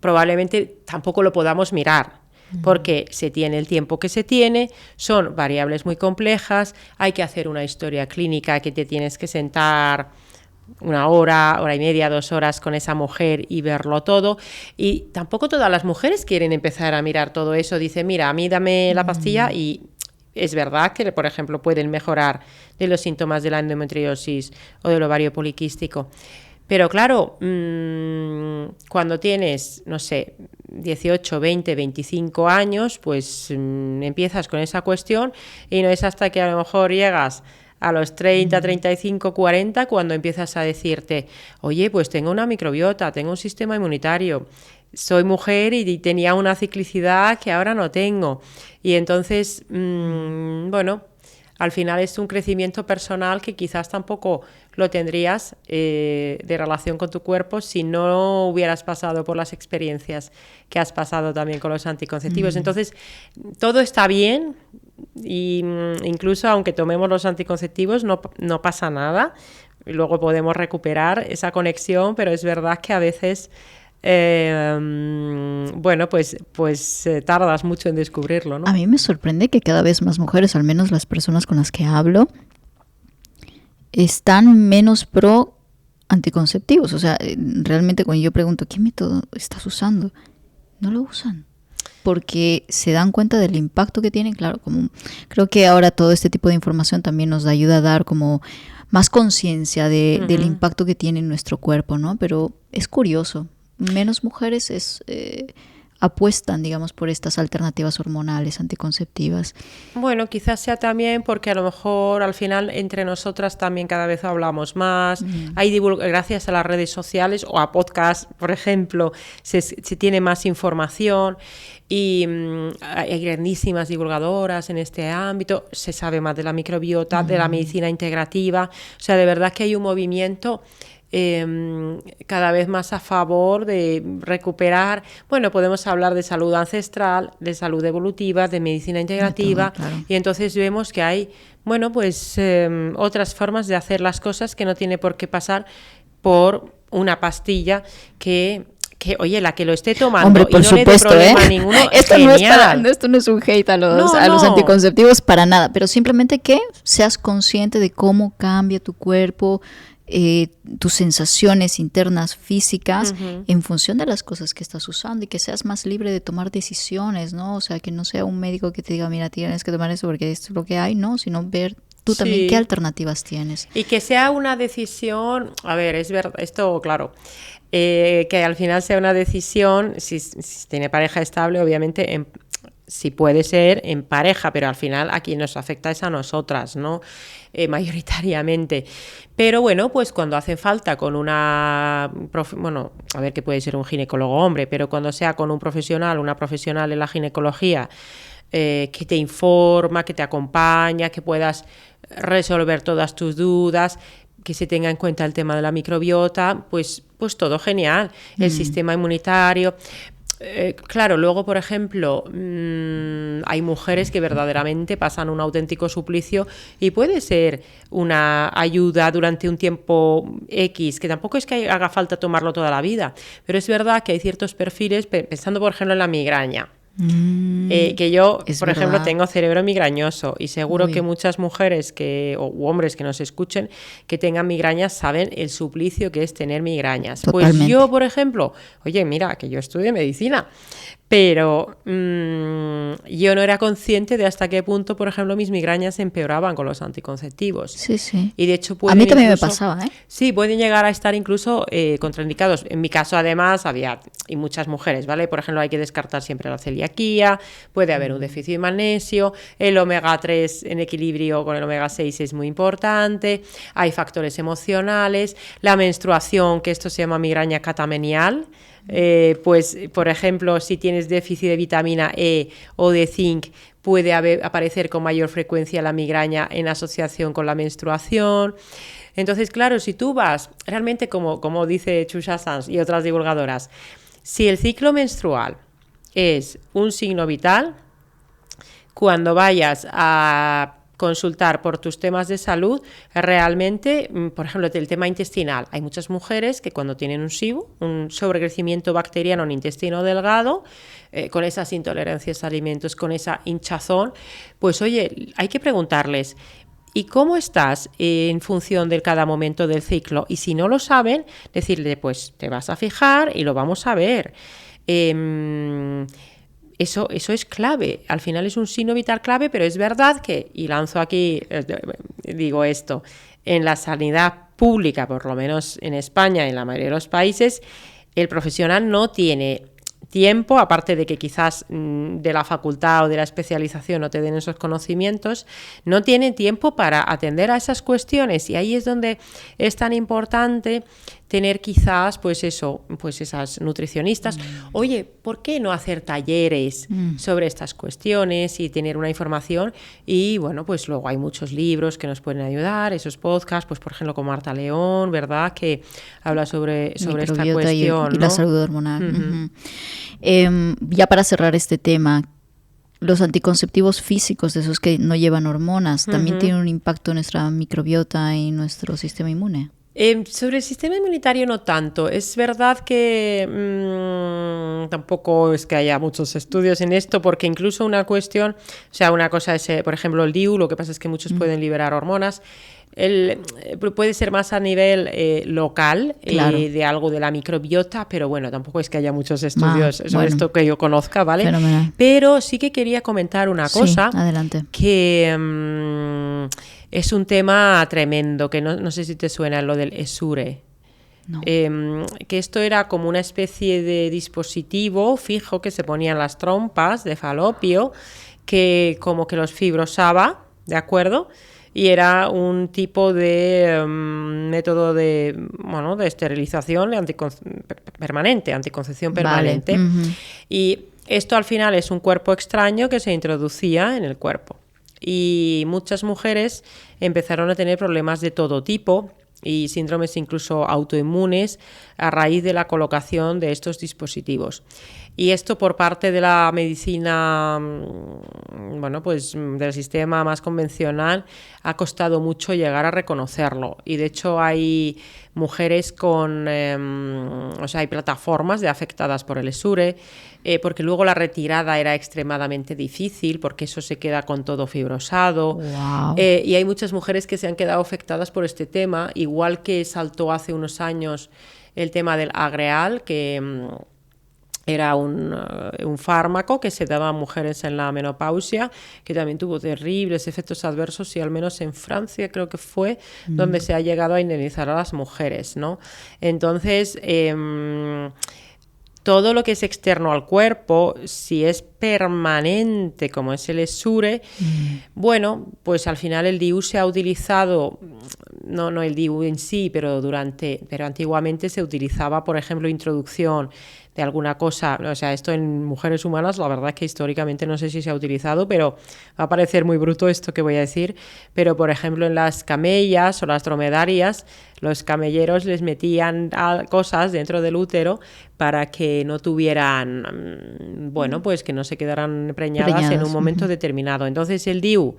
probablemente tampoco lo podamos mirar, porque se tiene el tiempo que se tiene, son variables muy complejas, hay que hacer una historia clínica que te tienes que sentar 1 hora, hora y media, 2 horas con esa mujer y verlo todo, y tampoco todas las mujeres quieren empezar a mirar todo eso. Dicen, mira, a mí dame la pastilla, y es verdad que, por ejemplo, pueden mejorar de los síntomas de la endometriosis o del ovario poliquístico. Pero claro, cuando tienes, no sé, 18, 20, 25 años, pues empiezas con esa cuestión, y no es hasta que a lo mejor llegas a los 30, 35, 40, cuando empiezas a decirte, oye, pues tengo una microbiota, tengo un sistema inmunitario, soy mujer y tenía una ciclicidad que ahora no tengo. Y entonces, bueno, al final es un crecimiento personal que quizás tampoco lo tendrías de relación con tu cuerpo si no hubieras pasado por las experiencias que has pasado también con los anticonceptivos. Entonces, todo está bien, y incluso aunque tomemos los anticonceptivos no pasa nada, y luego podemos recuperar esa conexión, pero es verdad que a veces bueno, pues tardas mucho en descubrirlo, ¿no? A mí me sorprende que cada vez más mujeres, al menos las personas con las que hablo, están menos pro anticonceptivos. O sea, realmente cuando yo pregunto, ¿qué método estás usando? No lo usan, porque se dan cuenta del impacto que tienen. Claro, creo que ahora todo este tipo de información también nos ayuda a dar como más conciencia del impacto que tiene en nuestro cuerpo, ¿no? Pero es curioso. Menos mujeres apuestan, digamos, por estas alternativas hormonales anticonceptivas? Bueno, quizás sea también porque a lo mejor al final entre nosotras también cada vez hablamos más, gracias a las redes sociales o a podcast, por ejemplo, se tiene más información y hay grandísimas divulgadoras en este ámbito, se sabe más de la microbiota, de la medicina integrativa, o sea, de verdad que hay un movimiento cada vez más a favor de recuperar, bueno, podemos hablar de salud ancestral, de salud evolutiva, de medicina integrativa, todo, claro. Y entonces vemos que hay, bueno, pues otras formas de hacer las cosas que no tiene por qué pasar por una pastilla que oye, la que lo esté tomando. Hombre, por y no supuesto, le dé problema ninguno, esto no es un hate a los anticonceptivos para nada, pero simplemente que seas consciente de cómo cambia tu cuerpo, tus sensaciones internas físicas en función de las cosas que estás usando, y que seas más libre de tomar decisiones, ¿no? O sea, que no sea un médico que te diga, mira, tienes que tomar esto porque esto es lo que hay, no, sino ver tú también qué alternativas tienes. Y que sea una decisión, a ver, es verdad, esto, claro, que al final sea una decisión, si tiene pareja estable, obviamente, si puede ser en pareja, pero al final a quien nos afecta es a nosotras, ¿no? Mayoritariamente. Pero bueno, pues cuando hace falta con una... bueno, a ver, que puede ser un ginecólogo hombre, pero cuando sea con un profesional, una profesional en la ginecología, que te informa, que te acompaña, que puedas resolver todas tus dudas, que se tenga en cuenta el tema de la microbiota, pues todo genial. El sistema inmunitario... claro, luego, por ejemplo, hay mujeres que verdaderamente pasan un auténtico suplicio y puede ser una ayuda durante un tiempo X, que tampoco es que haga falta tomarlo toda la vida, pero es verdad que hay ciertos perfiles, pensando por ejemplo en la migraña, que yo, por ejemplo, tengo cerebro migrañoso y seguro que muchas mujeres u hombres que nos escuchen que tengan migrañas saben el suplicio que es tener migrañas. Totalmente. Pues yo, por ejemplo, oye, mira, que yo estudié medicina, pero yo no era consciente de hasta qué punto, por ejemplo, mis migrañas empeoraban con los anticonceptivos. Sí, sí. Y de hecho a mí también me pasaba, ¿eh? Sí, pueden llegar a estar incluso contraindicados. En mi caso, además, y muchas mujeres, ¿vale? Por ejemplo, hay que descartar siempre la celiaquía, puede haber un déficit de magnesio, el omega 3 en equilibrio con el omega 6 es muy importante, hay factores emocionales, la menstruación, que esto se llama migraña catamenial. Pues, por ejemplo, si tienes déficit de vitamina E o de zinc, puede aparecer con mayor frecuencia la migraña en asociación con la menstruación. Entonces, claro, si tú vas, realmente como dice Chusha Sanz y otras divulgadoras, si el ciclo menstrual es un signo vital, cuando vayas a consultar por tus temas de salud, realmente, por ejemplo, el tema intestinal. Hay muchas mujeres que cuando tienen un SIBO, un sobrecrecimiento bacteriano en intestino delgado, con esas intolerancias a alimentos, con esa hinchazón, pues oye, hay que preguntarles, ¿y cómo estás en función de cada momento del ciclo? Y si no lo saben, decirle, pues te vas a fijar y lo vamos a ver. Eso es clave, al final es un signo vital clave, pero es verdad que, y lanzo aquí, digo esto, en la sanidad pública, por lo menos en España y en la mayoría de los países, el profesional no tiene tiempo, aparte de que quizás de la facultad o de la especialización no te den esos conocimientos, no tiene tiempo para atender a esas cuestiones, y ahí es donde es tan importante tener quizás, pues esas nutricionistas. Oye, ¿por qué no hacer talleres sobre estas cuestiones y tener una información? Y bueno, pues luego hay muchos libros que nos pueden ayudar, esos podcasts, pues por ejemplo con Marta León, ¿verdad? Que habla sobre esta cuestión, y ¿no? la salud hormonal. Ya para cerrar este tema, los anticonceptivos físicos, de esos que no llevan hormonas, también tienen un impacto en nuestra microbiota y nuestro sistema inmune. Sobre el sistema inmunitario no tanto. Es verdad que tampoco es que haya muchos estudios en esto, porque incluso una cuestión, o sea, una cosa es, por ejemplo, el DIU, lo que pasa es que muchos pueden liberar hormonas. Puede ser más a nivel local, claro, de algo de la microbiota, pero bueno, tampoco es que haya muchos estudios sobre esto que yo conozca, ¿vale? Fenomenal. Pero sí que quería comentar una cosa, adelante, que es un tema tremendo, que no sé si te suena lo del ESURE. No. Que esto era como una especie de dispositivo fijo que se ponía en las trompas de falopio, que como que los fibrosaba, ¿de acuerdo? Y era un tipo de método de esterilización permanente, anticoncepción permanente. Vale. Uh-huh. Y esto al final es un cuerpo extraño que se introducía en el cuerpo. Y muchas mujeres empezaron a tener problemas de todo tipo y síndromes incluso autoinmunes a raíz de la colocación de estos dispositivos. Y esto por parte de la medicina, del sistema más convencional, ha costado mucho llegar a reconocerlo. Y de hecho hay mujeres hay plataformas de afectadas por el ESURE, porque luego la retirada era extremadamente difícil, porque eso se queda con todo fibrosado. Wow. Y hay muchas mujeres que se han quedado afectadas por este tema, igual que saltó hace unos años el tema del Agreal, que era un fármaco que se daba a mujeres en la menopausia, que también tuvo terribles efectos adversos, y al menos en Francia creo que fue donde se ha llegado a indemnizar a las mujeres, ¿no? Entonces, todo lo que es externo al cuerpo, si es permanente, como es el ESURE, bueno, pues al final el DIU se ha utilizado, no el DIU en sí, pero antiguamente se utilizaba, por ejemplo, introducción de alguna cosa, o sea, esto en mujeres humanas, la verdad es que históricamente no sé si se ha utilizado, pero va a parecer muy bruto esto que voy a decir, pero por ejemplo en las camellas o las dromedarias, los camelleros les metían cosas dentro del útero para que no tuvieran, pues que no se quedaran preñadas en un momento determinado. Entonces el DIU,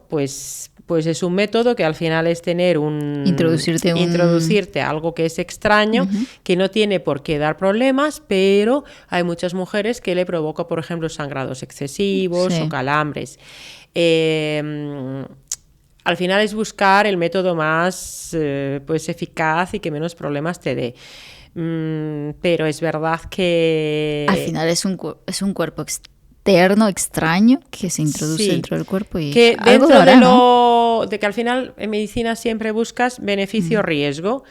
pues es un método que al final es tener introducirte algo que es extraño, que no tiene por qué dar problemas, pero hay muchas mujeres que le provoca, por ejemplo, sangrados excesivos o calambres. Al final es buscar el método más eficaz y que menos problemas te dé. Pero es verdad que al final es un cuerpo externo, extraño, que se introduce dentro del cuerpo y que algo dentro de que al final en medicina siempre buscas beneficio-riesgo,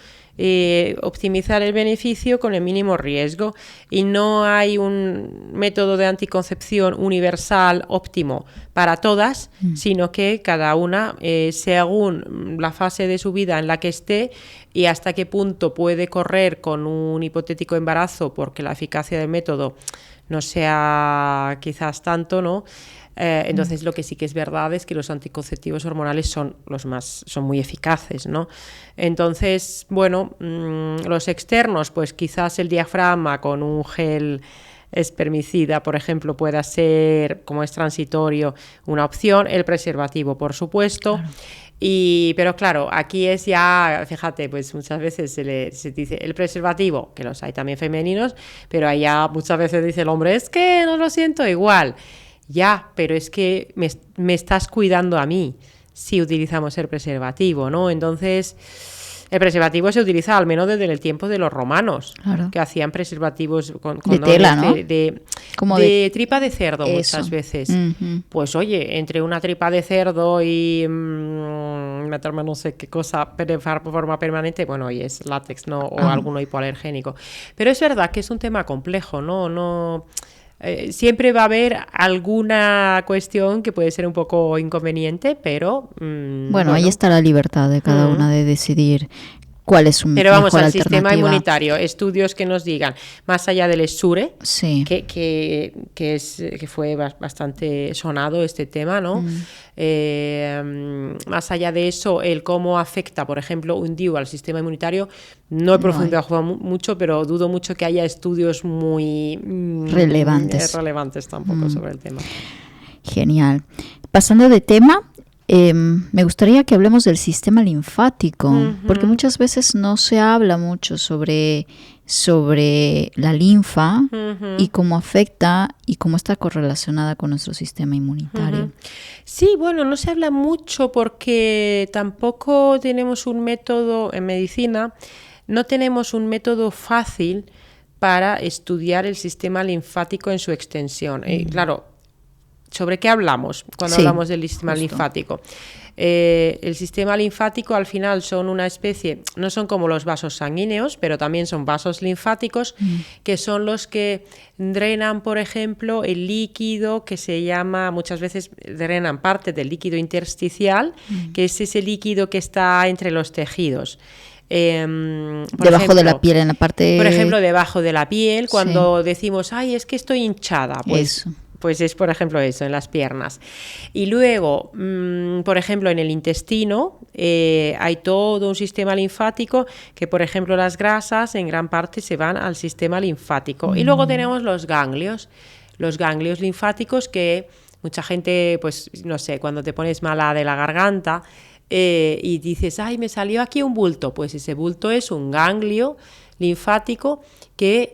optimizar el beneficio con el mínimo riesgo, y no hay un método de anticoncepción universal óptimo para todas, sino que cada una, según la fase de su vida en la que esté y hasta qué punto puede correr con un hipotético embarazo, porque la eficacia del método no sea quizás tanto, ¿no? Entonces lo que sí que es verdad es que los anticonceptivos hormonales son muy eficaces, ¿no? Entonces, los externos, pues quizás el diafragma con un gel espermicida, por ejemplo, pueda ser, como es transitorio, una opción. El preservativo, por supuesto. Claro. Pero claro, aquí es ya, fíjate, pues muchas veces se dice el preservativo, que los hay también femeninos, pero allá muchas veces dice el hombre, es que no lo siento igual. Ya, pero es que me estás cuidando a mí si utilizamos el preservativo, ¿no? Entonces, el preservativo se utiliza al menos desde el tiempo de los romanos, claro, que hacían preservativos con de tela, ¿no? de tripa de cerdo. Eso. Muchas veces. Uh-huh. Pues oye, entre una tripa de cerdo y meterme no sé qué cosa de forma permanente, oye, es látex, ¿no? O alguno hipoalergénico. Pero es verdad que es un tema complejo, ¿no? Siempre va a haber alguna cuestión que puede ser un poco inconveniente, pero ahí está la libertad de cada una de decidir cuál es un Pero vamos mejor al sistema inmunitario, estudios que nos digan, más allá del ESURE, sí, que fue bastante sonado este tema, ¿no? Más allá de eso, el cómo afecta, por ejemplo, un DIU al sistema inmunitario, no he profundizado mucho, pero dudo mucho que haya estudios muy relevantes tampoco sobre el tema. Genial. Pasando de tema, me gustaría que hablemos del sistema linfático, porque muchas veces no se habla mucho sobre la linfa y cómo afecta y cómo está correlacionada con nuestro sistema inmunitario. Sí, no se habla mucho porque tampoco tenemos un método en medicina, no tenemos un método fácil para estudiar el sistema linfático en su extensión. Claro, ¿Sobre qué hablamos cuando hablamos del sistema linfático? El sistema linfático al final son una especie, no son como los vasos sanguíneos, pero también son vasos linfáticos, que son los que drenan, por ejemplo, el líquido que se llama, muchas veces drenan parte del líquido intersticial, que es ese líquido que está entre los tejidos. Debajo de la piel, en la parte... Por ejemplo, debajo de la piel, cuando decimos, ay, es que estoy hinchada, pues es, por ejemplo, eso, en las piernas. Y luego, por ejemplo, en el intestino hay todo un sistema linfático que, por ejemplo, las grasas en gran parte se van al sistema linfático. Y luego tenemos los ganglios linfáticos que mucha gente, pues, no sé, cuando te pones mala de la garganta y dices, ay, me salió aquí un bulto, pues ese bulto es un ganglio linfático que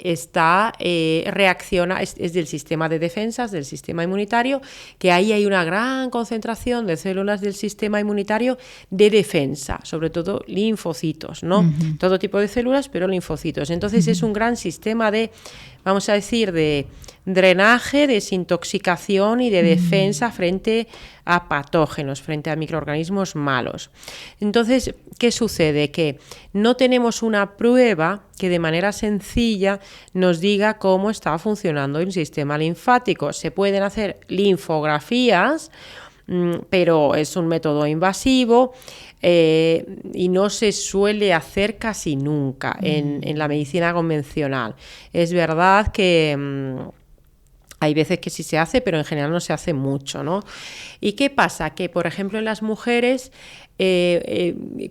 reacciona, es del sistema de defensas, del sistema inmunitario, que ahí hay una gran concentración de células del sistema inmunitario de defensa, sobre todo linfocitos, ¿no? Todo tipo de células, pero linfocitos. Entonces es un gran sistema de, vamos a decir, de drenaje, desintoxicación y de defensa frente a patógenos, frente a microorganismos malos. Entonces, ¿qué sucede? Que no tenemos una prueba que de manera sencilla nos diga cómo está funcionando el sistema linfático. Se pueden hacer linfografías, pero es un método invasivo y no se suele hacer casi nunca en la medicina convencional. Es verdad que hay veces que sí se hace, pero en general no se hace mucho, ¿no? ¿Y qué pasa? Que, por ejemplo, en las mujeres,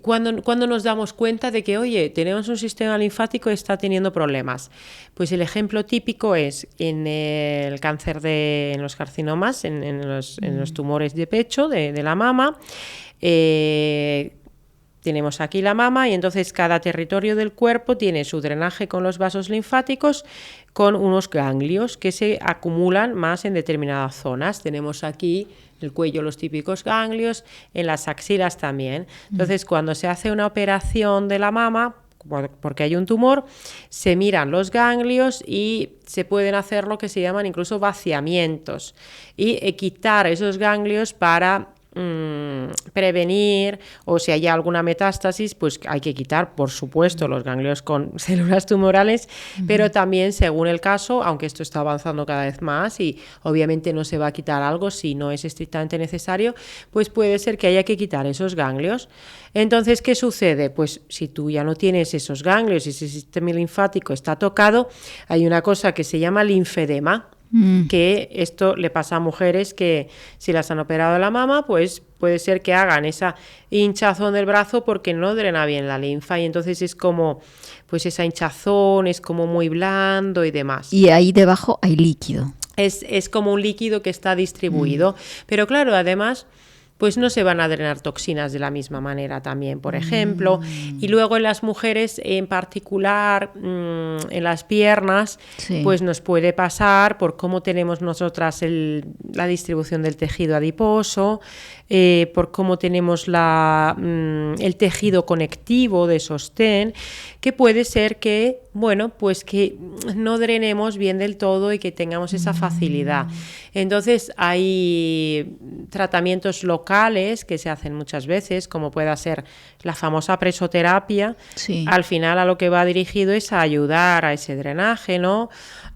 cuando nos damos cuenta de que, oye, tenemos un sistema linfático que está teniendo problemas, pues el ejemplo típico es en el cáncer en los carcinomas, en los tumores de pecho, de la mama. Tenemos aquí la mama y entonces cada territorio del cuerpo tiene su drenaje con los vasos linfáticos con unos ganglios que se acumulan más en determinadas zonas. Tenemos aquí en el cuello los típicos ganglios, en las axilas también. Entonces, cuando se hace una operación de la mama, porque hay un tumor, se miran los ganglios y se pueden hacer lo que se llaman incluso vaciamientos y quitar esos ganglios para prevenir, o si hay alguna metástasis, pues hay que quitar, por supuesto, los ganglios con células tumorales, pero también, según el caso, aunque esto está avanzando cada vez más y obviamente no se va a quitar algo si no es estrictamente necesario, pues puede ser que haya que quitar esos ganglios. Entonces, ¿qué sucede? Pues si tú ya no tienes esos ganglios y ese sistema linfático está tocado, hay una cosa que se llama linfedema, que esto le pasa a mujeres que si las han operado de la mama, pues puede ser que hagan esa hinchazón del brazo porque no drena bien la linfa y entonces es como, pues esa hinchazón es como muy blando y demás. Y ahí debajo hay líquido. Es como un líquido que está distribuido, pero claro, además pues no se van a drenar toxinas de la misma manera también, por ejemplo. Y luego en las mujeres, en particular en las piernas, pues nos puede pasar por cómo tenemos nosotras la distribución del tejido adiposo, por cómo tenemos el tejido conectivo de sostén, que puede ser que, bueno, pues que no drenemos bien del todo y que tengamos esa facilidad. Entonces hay tratamientos locales que se hacen muchas veces, como pueda ser la famosa presoterapia. Al final a lo que va dirigido es a ayudar a ese drenaje, ¿no?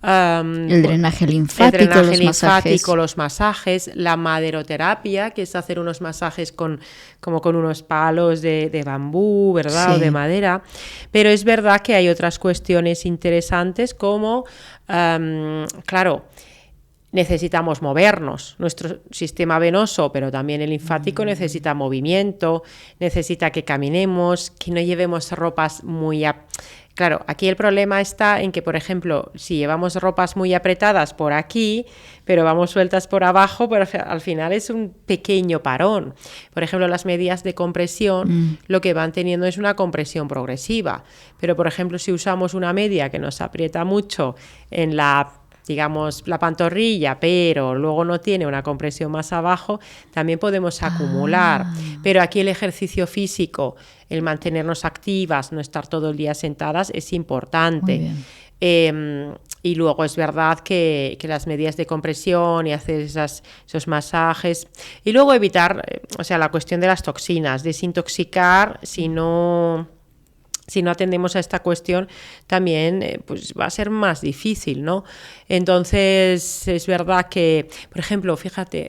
El drenaje linfático, los masajes, la maderoterapia, que es hacer unos masajes como con unos palos de bambú, ¿verdad? O de madera. Pero es verdad que hay otras cuestiones interesantes como, claro, necesitamos movernos. Nuestro sistema venoso, pero también el linfático, necesita movimiento, necesita que caminemos, que no llevemos ropas muy... Claro, aquí el problema está en que, por ejemplo, si llevamos ropas muy apretadas por aquí, pero vamos sueltas por abajo, pero al final es un pequeño parón. Por ejemplo, las medias de compresión lo que van teniendo es una compresión progresiva. Pero, por ejemplo, si usamos una media que nos aprieta mucho en digamos, la pantorrilla, pero luego no tiene una compresión más abajo, también podemos acumular. Pero aquí el ejercicio físico, el mantenernos activas, no estar todo el día sentadas, es importante. Y luego es verdad que las medidas de compresión y hacer esos masajes. Y luego evitar, o sea, la cuestión de las toxinas, desintoxicar, si no atendemos a esta cuestión, también pues va a ser más difícil, ¿no? Entonces, es verdad que, por ejemplo, fíjate,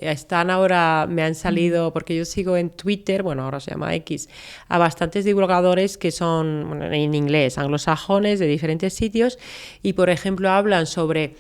me han salido, porque yo sigo en Twitter, bueno, ahora se llama X, a bastantes divulgadores que son, bueno, en inglés, anglosajones de diferentes sitios, y por ejemplo hablan sobre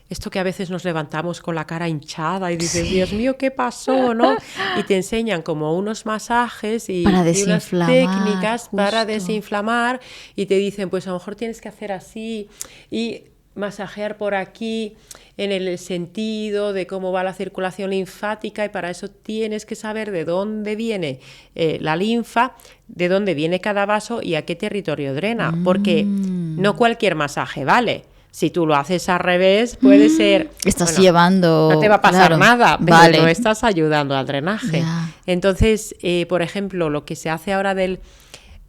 esto que a veces nos levantamos con la cara hinchada y dices, sí, Dios mío, ¿qué pasó? ¿No? Y te enseñan como unos masajes y unas técnicas justo para desinflamar, y te dicen, pues a lo mejor tienes que hacer así y masajear por aquí en el sentido de cómo va la circulación linfática, y para eso tienes que saber de dónde viene la linfa, de dónde viene cada vaso y a qué territorio drena, porque no cualquier masaje vale. Si tú lo haces al revés, puede ser... Estás llevando... No te va a pasar nada, pero vale, no estás ayudando al drenaje. Yeah. Entonces, por ejemplo, lo que se hace ahora del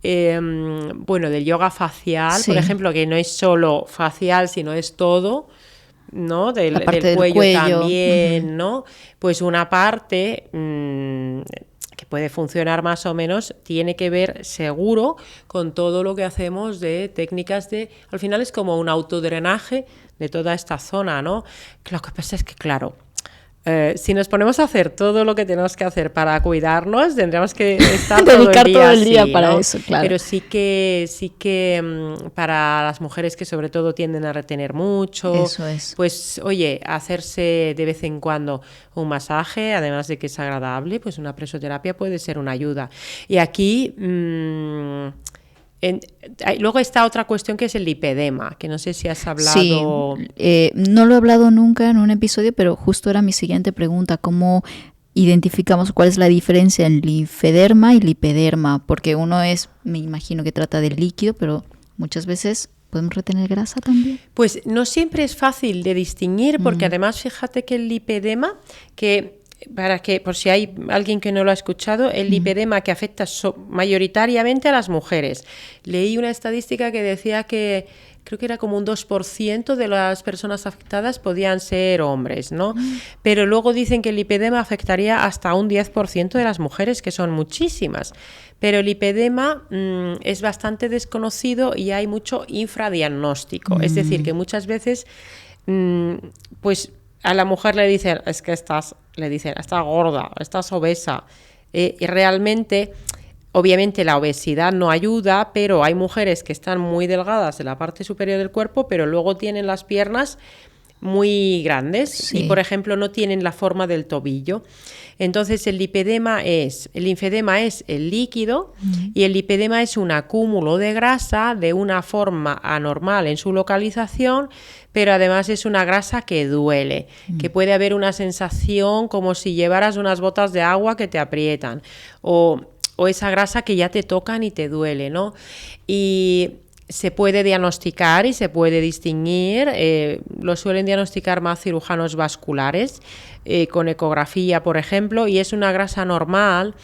yoga facial, sí, por ejemplo, que no es solo facial, sino es todo, ¿no? Del cuello también, ¿no? Pues una parte... que puede funcionar más o menos, tiene que ver seguro con todo lo que hacemos de técnicas de... Al final es como un autodrenaje de toda esta zona, ¿no? Lo que pasa es que, claro, si nos ponemos a hacer todo lo que tenemos que hacer para cuidarnos, tendríamos que estar dedicar todo el día así, para ¿no? eso, claro. Pero sí que para las mujeres que sobre todo tienden a retener mucho, eso es, pues oye, hacerse de vez en cuando un masaje, además de que es agradable, pues una presoterapia puede ser una ayuda. Y aquí... luego está otra cuestión que es el lipedema, que no sé si has hablado... Sí, no lo he hablado nunca en un episodio, pero justo era mi siguiente pregunta, ¿cómo identificamos cuál es la diferencia en linfederma y lipederma? Porque uno me imagino que trata del líquido, pero muchas veces... ¿podemos retener grasa también? Pues no siempre es fácil de distinguir, porque además fíjate que el lipedema, por si hay alguien que no lo ha escuchado, el lipedema que afecta mayoritariamente a las mujeres. Leí una estadística que decía que creo que era como un 2% de las personas afectadas podían ser hombres, ¿no? Pero luego dicen que el lipedema afectaría hasta un 10% de las mujeres, que son muchísimas. Pero el lipedema es bastante desconocido y hay mucho infradiagnóstico. Es decir, que muchas veces, pues a la mujer le dicen, es que estás gorda, estás obesa. Y realmente... Obviamente la obesidad no ayuda, pero hay mujeres que están muy delgadas en la parte superior del cuerpo, pero luego tienen las piernas muy grandes, sí, y por ejemplo no tienen la forma del tobillo. Entonces el linfedema es el líquido, y el lipedema es un acúmulo de grasa de una forma anormal en su localización, pero además es una grasa que duele, que puede haber una sensación como si llevaras unas botas de agua que te aprietan, o esa grasa que ya te tocan y te duele, ¿no? Y se puede diagnosticar y se puede distinguir, lo suelen diagnosticar más cirujanos vasculares, con ecografía, por ejemplo, y es una grasa normal.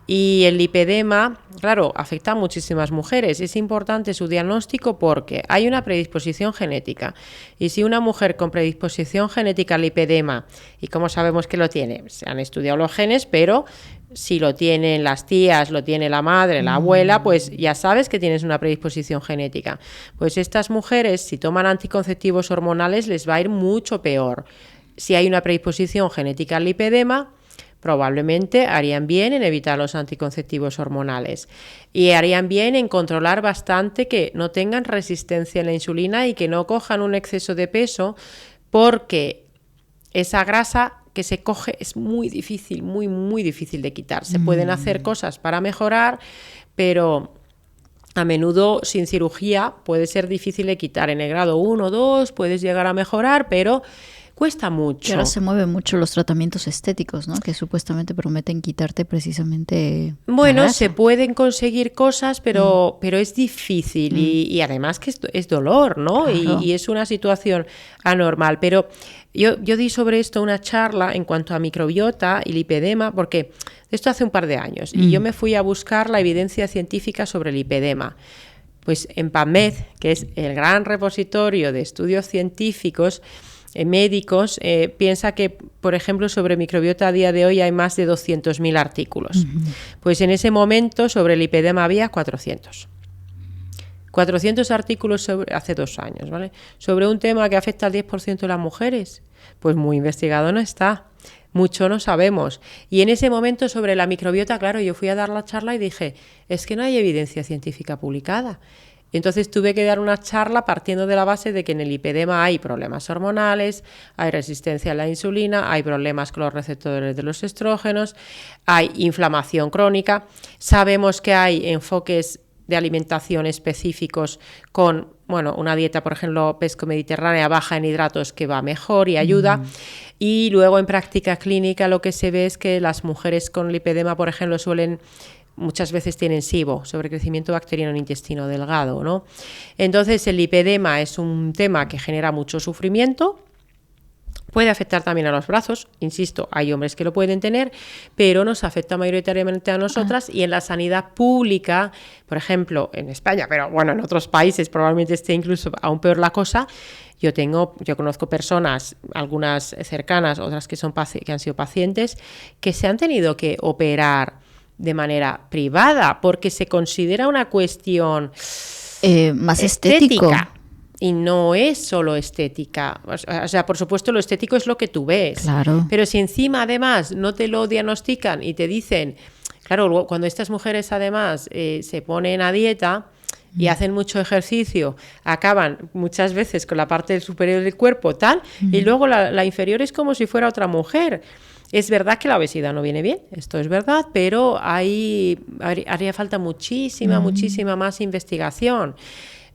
Y el lipedema, claro, afecta a muchísimas mujeres. Es importante su diagnóstico porque hay una predisposición genética. Y si una mujer con predisposición genética al lipedema, ¿y cómo sabemos que lo tiene? Se han estudiado los genes, pero si lo tienen las tías, lo tiene la madre, la abuela, pues ya sabes que tienes una predisposición genética. Pues estas mujeres, si toman anticonceptivos hormonales, les va a ir mucho peor. Si hay una predisposición genética al lipedema, probablemente harían bien en evitar los anticonceptivos hormonales, y harían bien en controlar bastante que no tengan resistencia a la insulina y que no cojan un exceso de peso, porque esa grasa que se coge es muy difícil, muy, muy difícil de quitar. Se pueden hacer cosas para mejorar, pero a menudo sin cirugía puede ser difícil de quitar. En el grado 1 o 2 puedes llegar a mejorar, pero cuesta mucho. Y ahora se mueven mucho los tratamientos estéticos, ¿no? Que supuestamente prometen quitarte precisamente... Bueno, se pueden conseguir cosas, pero es difícil y además que es dolor, ¿no? Claro. Y es una situación anormal. Pero yo di sobre esto una charla en cuanto a microbiota y lipedema, porque esto hace un par de años, y yo me fui a buscar la evidencia científica sobre el lipedema. Pues en PubMed, que es el gran repositorio de estudios científicos médicos, piensa que, por ejemplo, sobre microbiota a día de hoy hay más de 200.000 artículos. Pues en ese momento sobre el lipedema había 400. 400 artículos hace 2 años, ¿vale? Sobre un tema que afecta al 10% de las mujeres. Pues muy investigado no está. Mucho no sabemos. Y en ese momento sobre la microbiota, claro, yo fui a dar la charla y dije, es que no hay evidencia científica publicada. Entonces tuve que dar una charla partiendo de la base de que en el lipedema hay problemas hormonales, hay resistencia a la insulina, hay problemas con los receptores de los estrógenos, hay inflamación crónica. Sabemos que hay enfoques de alimentación específicos con, bueno, una dieta, por ejemplo, pesco-mediterránea baja en hidratos que va mejor y ayuda. Y luego en práctica clínica lo que se ve es que las mujeres con lipedema, por ejemplo, muchas veces tienen SIBO, sobrecrecimiento bacteriano en intestino delgado, ¿no? Entonces el lipedema es un tema que genera mucho sufrimiento. Puede afectar también a los brazos, insisto, hay hombres que lo pueden tener, pero nos afecta mayoritariamente a nosotras y en la sanidad pública, por ejemplo, en España, pero bueno, en otros países probablemente esté incluso aún peor la cosa. Yo conozco personas, algunas cercanas, otras que han sido pacientes, que se han tenido que operar de manera privada porque se considera una cuestión más estética. Y no es solo estética. O sea, por supuesto, lo estético es lo que tú ves. Claro. Pero si encima, además, no te lo diagnostican y te dicen... Claro, cuando estas mujeres, además, se ponen a dieta y hacen mucho ejercicio, acaban muchas veces con la parte superior del cuerpo, tal, y luego la inferior es como si fuera otra mujer. Es verdad que la obesidad no viene bien, esto es verdad, pero haría falta muchísima más investigación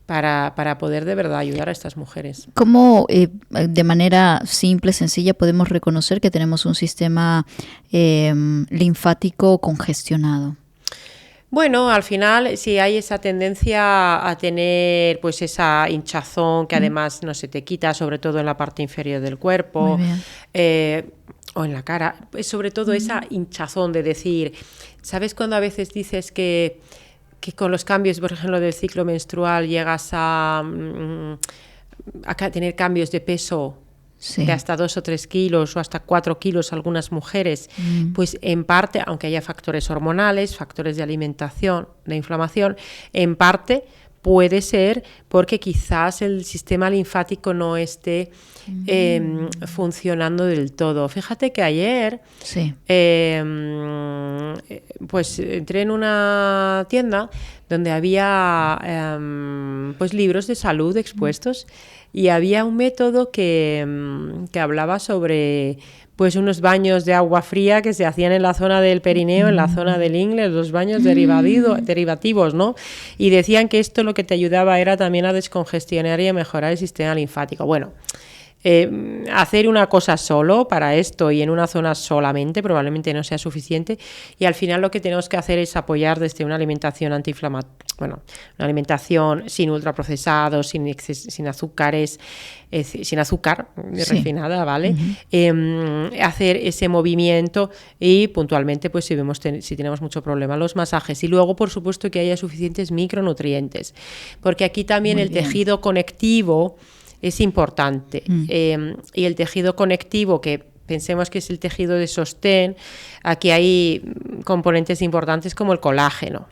para poder de verdad ayudar a estas mujeres. ¿Cómo de manera simple, sencilla, podemos reconocer que tenemos un sistema linfático congestionado? Bueno, al final, si hay esa tendencia a tener pues esa hinchazón que además no se te quita, sobre todo en la parte inferior del cuerpo, o en la cara, pues sobre todo esa hinchazón de decir, ¿sabes cuando a veces dices que con los cambios, por ejemplo, del ciclo menstrual llegas a tener cambios de peso de hasta 2 o 3 kilos o hasta 4 kilos algunas mujeres? Pues en parte, aunque haya factores hormonales, factores de alimentación, de inflamación, en parte puede ser porque quizás el sistema linfático no esté funcionando del todo. Fíjate que ayer pues entré en una tienda donde había pues libros de salud expuestos y había un método que hablaba sobre pues unos baños de agua fría que se hacían en la zona del perineo, en la zona del ingle, los baños derivativos, ¿no? Y decían que esto lo que te ayudaba era también a descongestionar y a mejorar el sistema linfático. Bueno, hacer una cosa solo para esto y en una zona solamente probablemente no sea suficiente, y al final lo que tenemos que hacer es apoyar desde una alimentación antiinflamatoria, una alimentación sin ultraprocesados, sin azúcares, sin azúcar refinada, ¿vale? Hacer ese movimiento y puntualmente pues si tenemos mucho problema, los masajes, y luego por supuesto que haya suficientes micronutrientes, porque aquí también el tejido conectivo es importante. Y el tejido conectivo, que pensemos que es el tejido de sostén, aquí hay componentes importantes como el colágeno.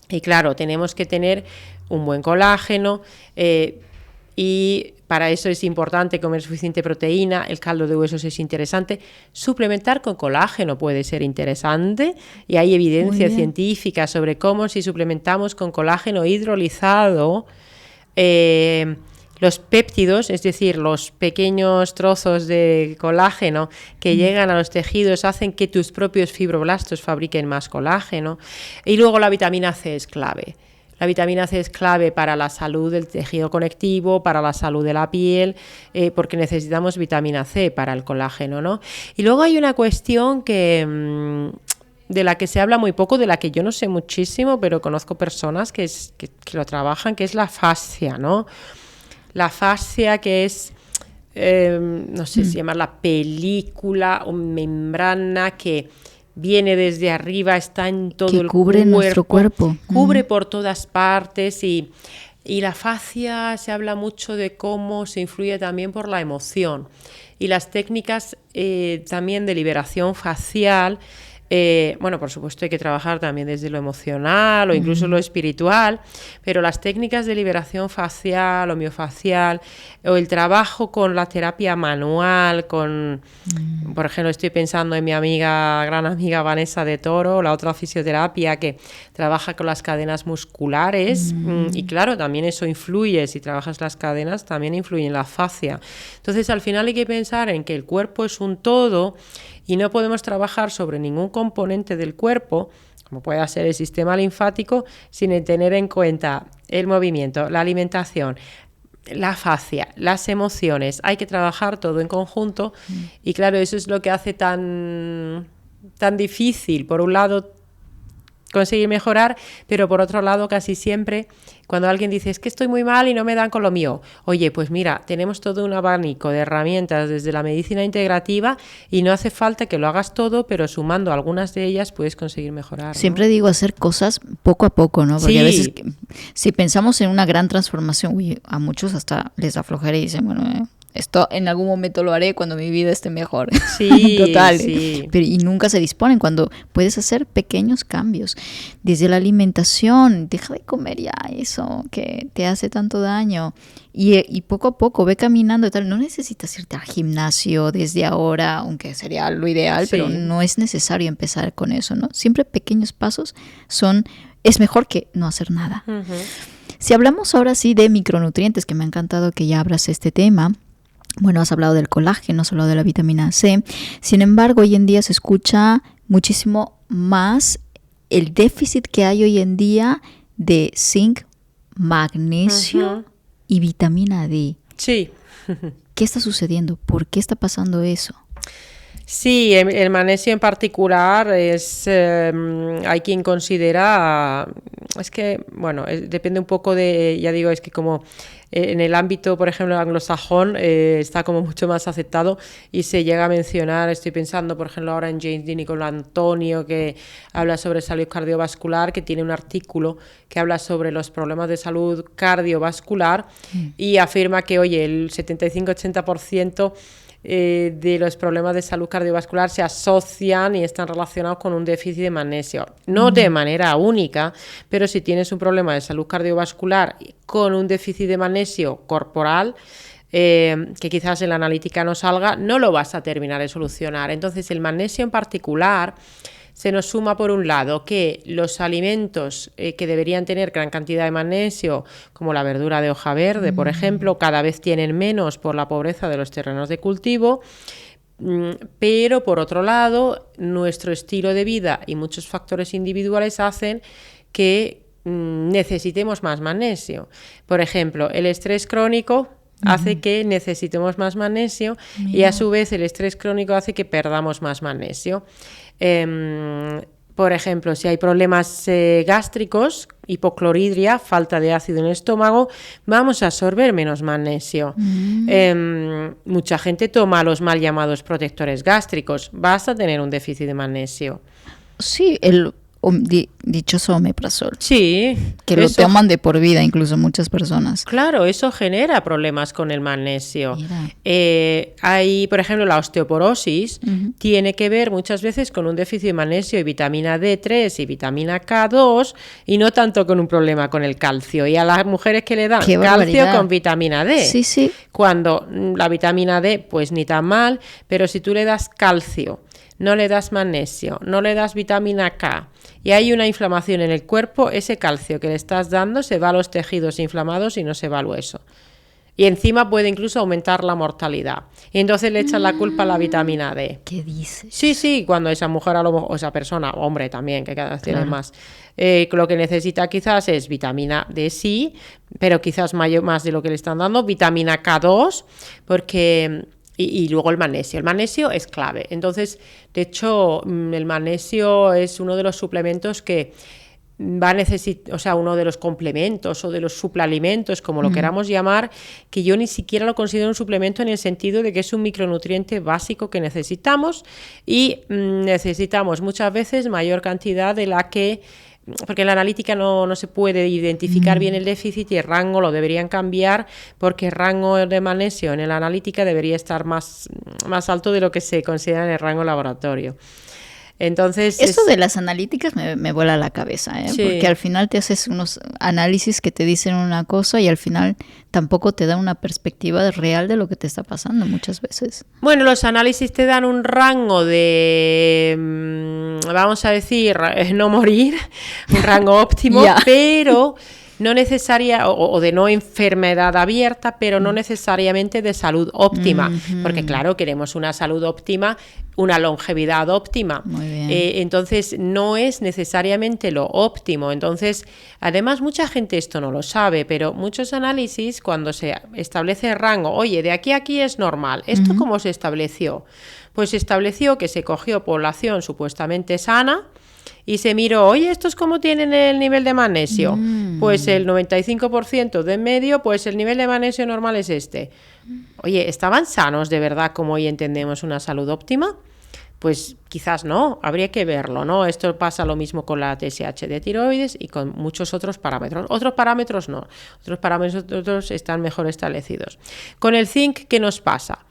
Y claro, tenemos que tener un buen colágeno y para eso es importante comer suficiente proteína. El caldo de huesos es interesante. Suplementar con colágeno puede ser interesante y hay evidencia científica sobre cómo si suplementamos con colágeno hidrolizado, los péptidos, es decir, los pequeños trozos de colágeno que llegan a los tejidos, hacen que tus propios fibroblastos fabriquen más colágeno. Y luego la vitamina C es clave. La vitamina C es clave para la salud del tejido conectivo, para la salud de la piel, porque necesitamos vitamina C para el colágeno, ¿no? Y luego hay una cuestión de la que se habla muy poco, de la que yo no sé muchísimo, pero conozco personas que lo trabajan, que es la fascia, ¿no? La fascia, que es, no sé si llamarla película o membrana que viene desde arriba, está en todo que el cubre cuerpo, nuestro cuerpo. cubre por todas partes y la fascia se habla mucho de cómo se influye también por la emoción y las técnicas también de liberación facial. Bueno, por supuesto hay que trabajar también desde lo emocional o incluso lo espiritual, pero las técnicas de liberación facial o miofacial o el trabajo con la terapia manual, por ejemplo, estoy pensando en mi gran amiga Vanessa de Toro, la otra fisioterapia que trabaja con las cadenas musculares y claro, también eso influye, si trabajas las cadenas también influye en la fascia. Entonces al final hay que pensar en que el cuerpo es un todo y no podemos trabajar sobre ningún componente del cuerpo, como pueda ser el sistema linfático, sin tener en cuenta el movimiento, la alimentación, la fascia, las emociones. Hay que trabajar todo en conjunto y claro, eso es lo que hace tan difícil, por un lado, conseguir mejorar, pero por otro lado casi siempre cuando alguien dice es que estoy muy mal y no me dan con lo mío, oye, pues mira, tenemos todo un abanico de herramientas desde la medicina integrativa y no hace falta que lo hagas todo, pero sumando algunas de ellas puedes conseguir mejorar, ¿no? Siempre digo hacer cosas poco a poco, ¿no? Porque sí. A veces si pensamos en una gran transformación, a muchos hasta les da flojera y dicen, bueno, esto en algún momento lo haré cuando mi vida esté mejor. Sí, total. Sí. Pero, y nunca se disponen cuando puedes hacer pequeños cambios. Desde la alimentación, deja de comer ya eso que te hace tanto daño. Y poco a poco ve caminando y tal. No necesitas irte al gimnasio desde ahora, aunque sería lo ideal, sí. Pero no es necesario empezar con eso, ¿no? Siempre pequeños pasos es mejor que no hacer nada. Uh-huh. Si hablamos ahora sí de micronutrientes, que me ha encantado que ya abras este tema. Bueno, has hablado del colágeno, has hablado de la vitamina C. Sin embargo, hoy en día se escucha muchísimo más el déficit que hay hoy en día de zinc, magnesio y vitamina D. Sí. ¿Qué está sucediendo? ¿Por qué está pasando eso? Sí, el magnesio en particular hay quien considera, es que, bueno, depende un poco de, ya digo, es que como en el ámbito, por ejemplo, anglosajón está como mucho más aceptado y se llega a mencionar, estoy pensando, por ejemplo, ahora en James D. Nicola Antonio, que habla sobre salud cardiovascular, que tiene un artículo que habla sobre los problemas de salud cardiovascular y afirma que, oye, el 75-80% de los problemas de salud cardiovascular se asocian y están relacionados con un déficit de magnesio. No de manera única, pero si tienes un problema de salud cardiovascular con un déficit de magnesio corporal, que quizás en la analítica no salga, no lo vas a terminar de solucionar. Entonces, el magnesio en particular se nos suma por un lado que los alimentos que deberían tener gran cantidad de magnesio, como la verdura de hoja verde, por ejemplo, cada vez tienen menos por la pobreza de los terrenos de cultivo, pero por otro lado, nuestro estilo de vida y muchos factores individuales hacen que necesitemos más magnesio. Por ejemplo, el estrés crónico hace que necesitemos más magnesio y a su vez el estrés crónico hace que perdamos más magnesio. Por ejemplo, si hay problemas gástricos, hipocloridria, falta de ácido en el estómago, vamos a absorber menos magnesio. Mucha gente toma los mal llamados protectores gástricos, vas a tener un déficit de magnesio. Sí, dichoso omeprazol. Sí. Que lo toman de por vida, incluso muchas personas. Claro, eso genera problemas con el magnesio. Hay, por ejemplo, la osteoporosis tiene que ver muchas veces con un déficit de magnesio y vitamina D3 y vitamina K2 y no tanto con un problema con el calcio. Y a las mujeres que le dan calcio con vitamina D. Sí, sí. Cuando la vitamina D, pues ni tan mal, pero si tú le das calcio, no le das magnesio, no le das vitamina K y hay una inflamación en el cuerpo, ese calcio que le estás dando se va a los tejidos inflamados y no se va al hueso. Y encima puede incluso aumentar la mortalidad. Y entonces le echan la culpa a la vitamina D. ¿Qué dices? Sí, cuando esa mujer o esa persona, hombre también, que cada vez tiene más, lo que necesita quizás es vitamina D, sí, pero quizás más de lo que le están dando, vitamina K2, porque... Y luego el magnesio. El magnesio es clave. Entonces, de hecho, el magnesio es uno de los suplementos que va a necesitar, o sea, uno de los complementos o de los suplementos, como lo queramos llamar, que yo ni siquiera lo considero un suplemento en el sentido de que es un micronutriente básico que necesitamos y necesitamos muchas veces mayor cantidad de la que, porque en la analítica no se puede identificar bien el déficit y el rango lo deberían cambiar, porque el rango de magnesio en la analítica debería estar más alto de lo que se considera en el rango laboratorio. Entonces, esto de las analíticas me vuela la cabeza, ¿eh? Sí. Porque al final te haces unos análisis que te dicen una cosa y al final tampoco te da una perspectiva real de lo que te está pasando muchas veces. Bueno, los análisis te dan un rango de, vamos a decir, no morir, un rango óptimo, pero no necesaria, o de no enfermedad abierta, pero no necesariamente de salud óptima, porque claro, queremos una salud óptima, una longevidad óptima. Muy bien. Entonces no es necesariamente lo óptimo. Entonces, además mucha gente esto no lo sabe, pero muchos análisis, cuando se establece el rango, oye, de aquí a aquí es normal, ¿esto cómo se estableció? Pues se estableció que se cogió población supuestamente sana y se miró, oye, ¿estos cómo tienen el nivel de magnesio? Pues el 95% de en medio, pues el nivel de magnesio normal es este. Oye, ¿estaban sanos de verdad como hoy entendemos una salud óptima? Pues quizás no, habría que verlo, ¿no? Esto pasa lo mismo con la TSH de tiroides y con muchos otros parámetros. Otros parámetros no, otros parámetros están mejor establecidos. Con el zinc, ¿qué nos pasa?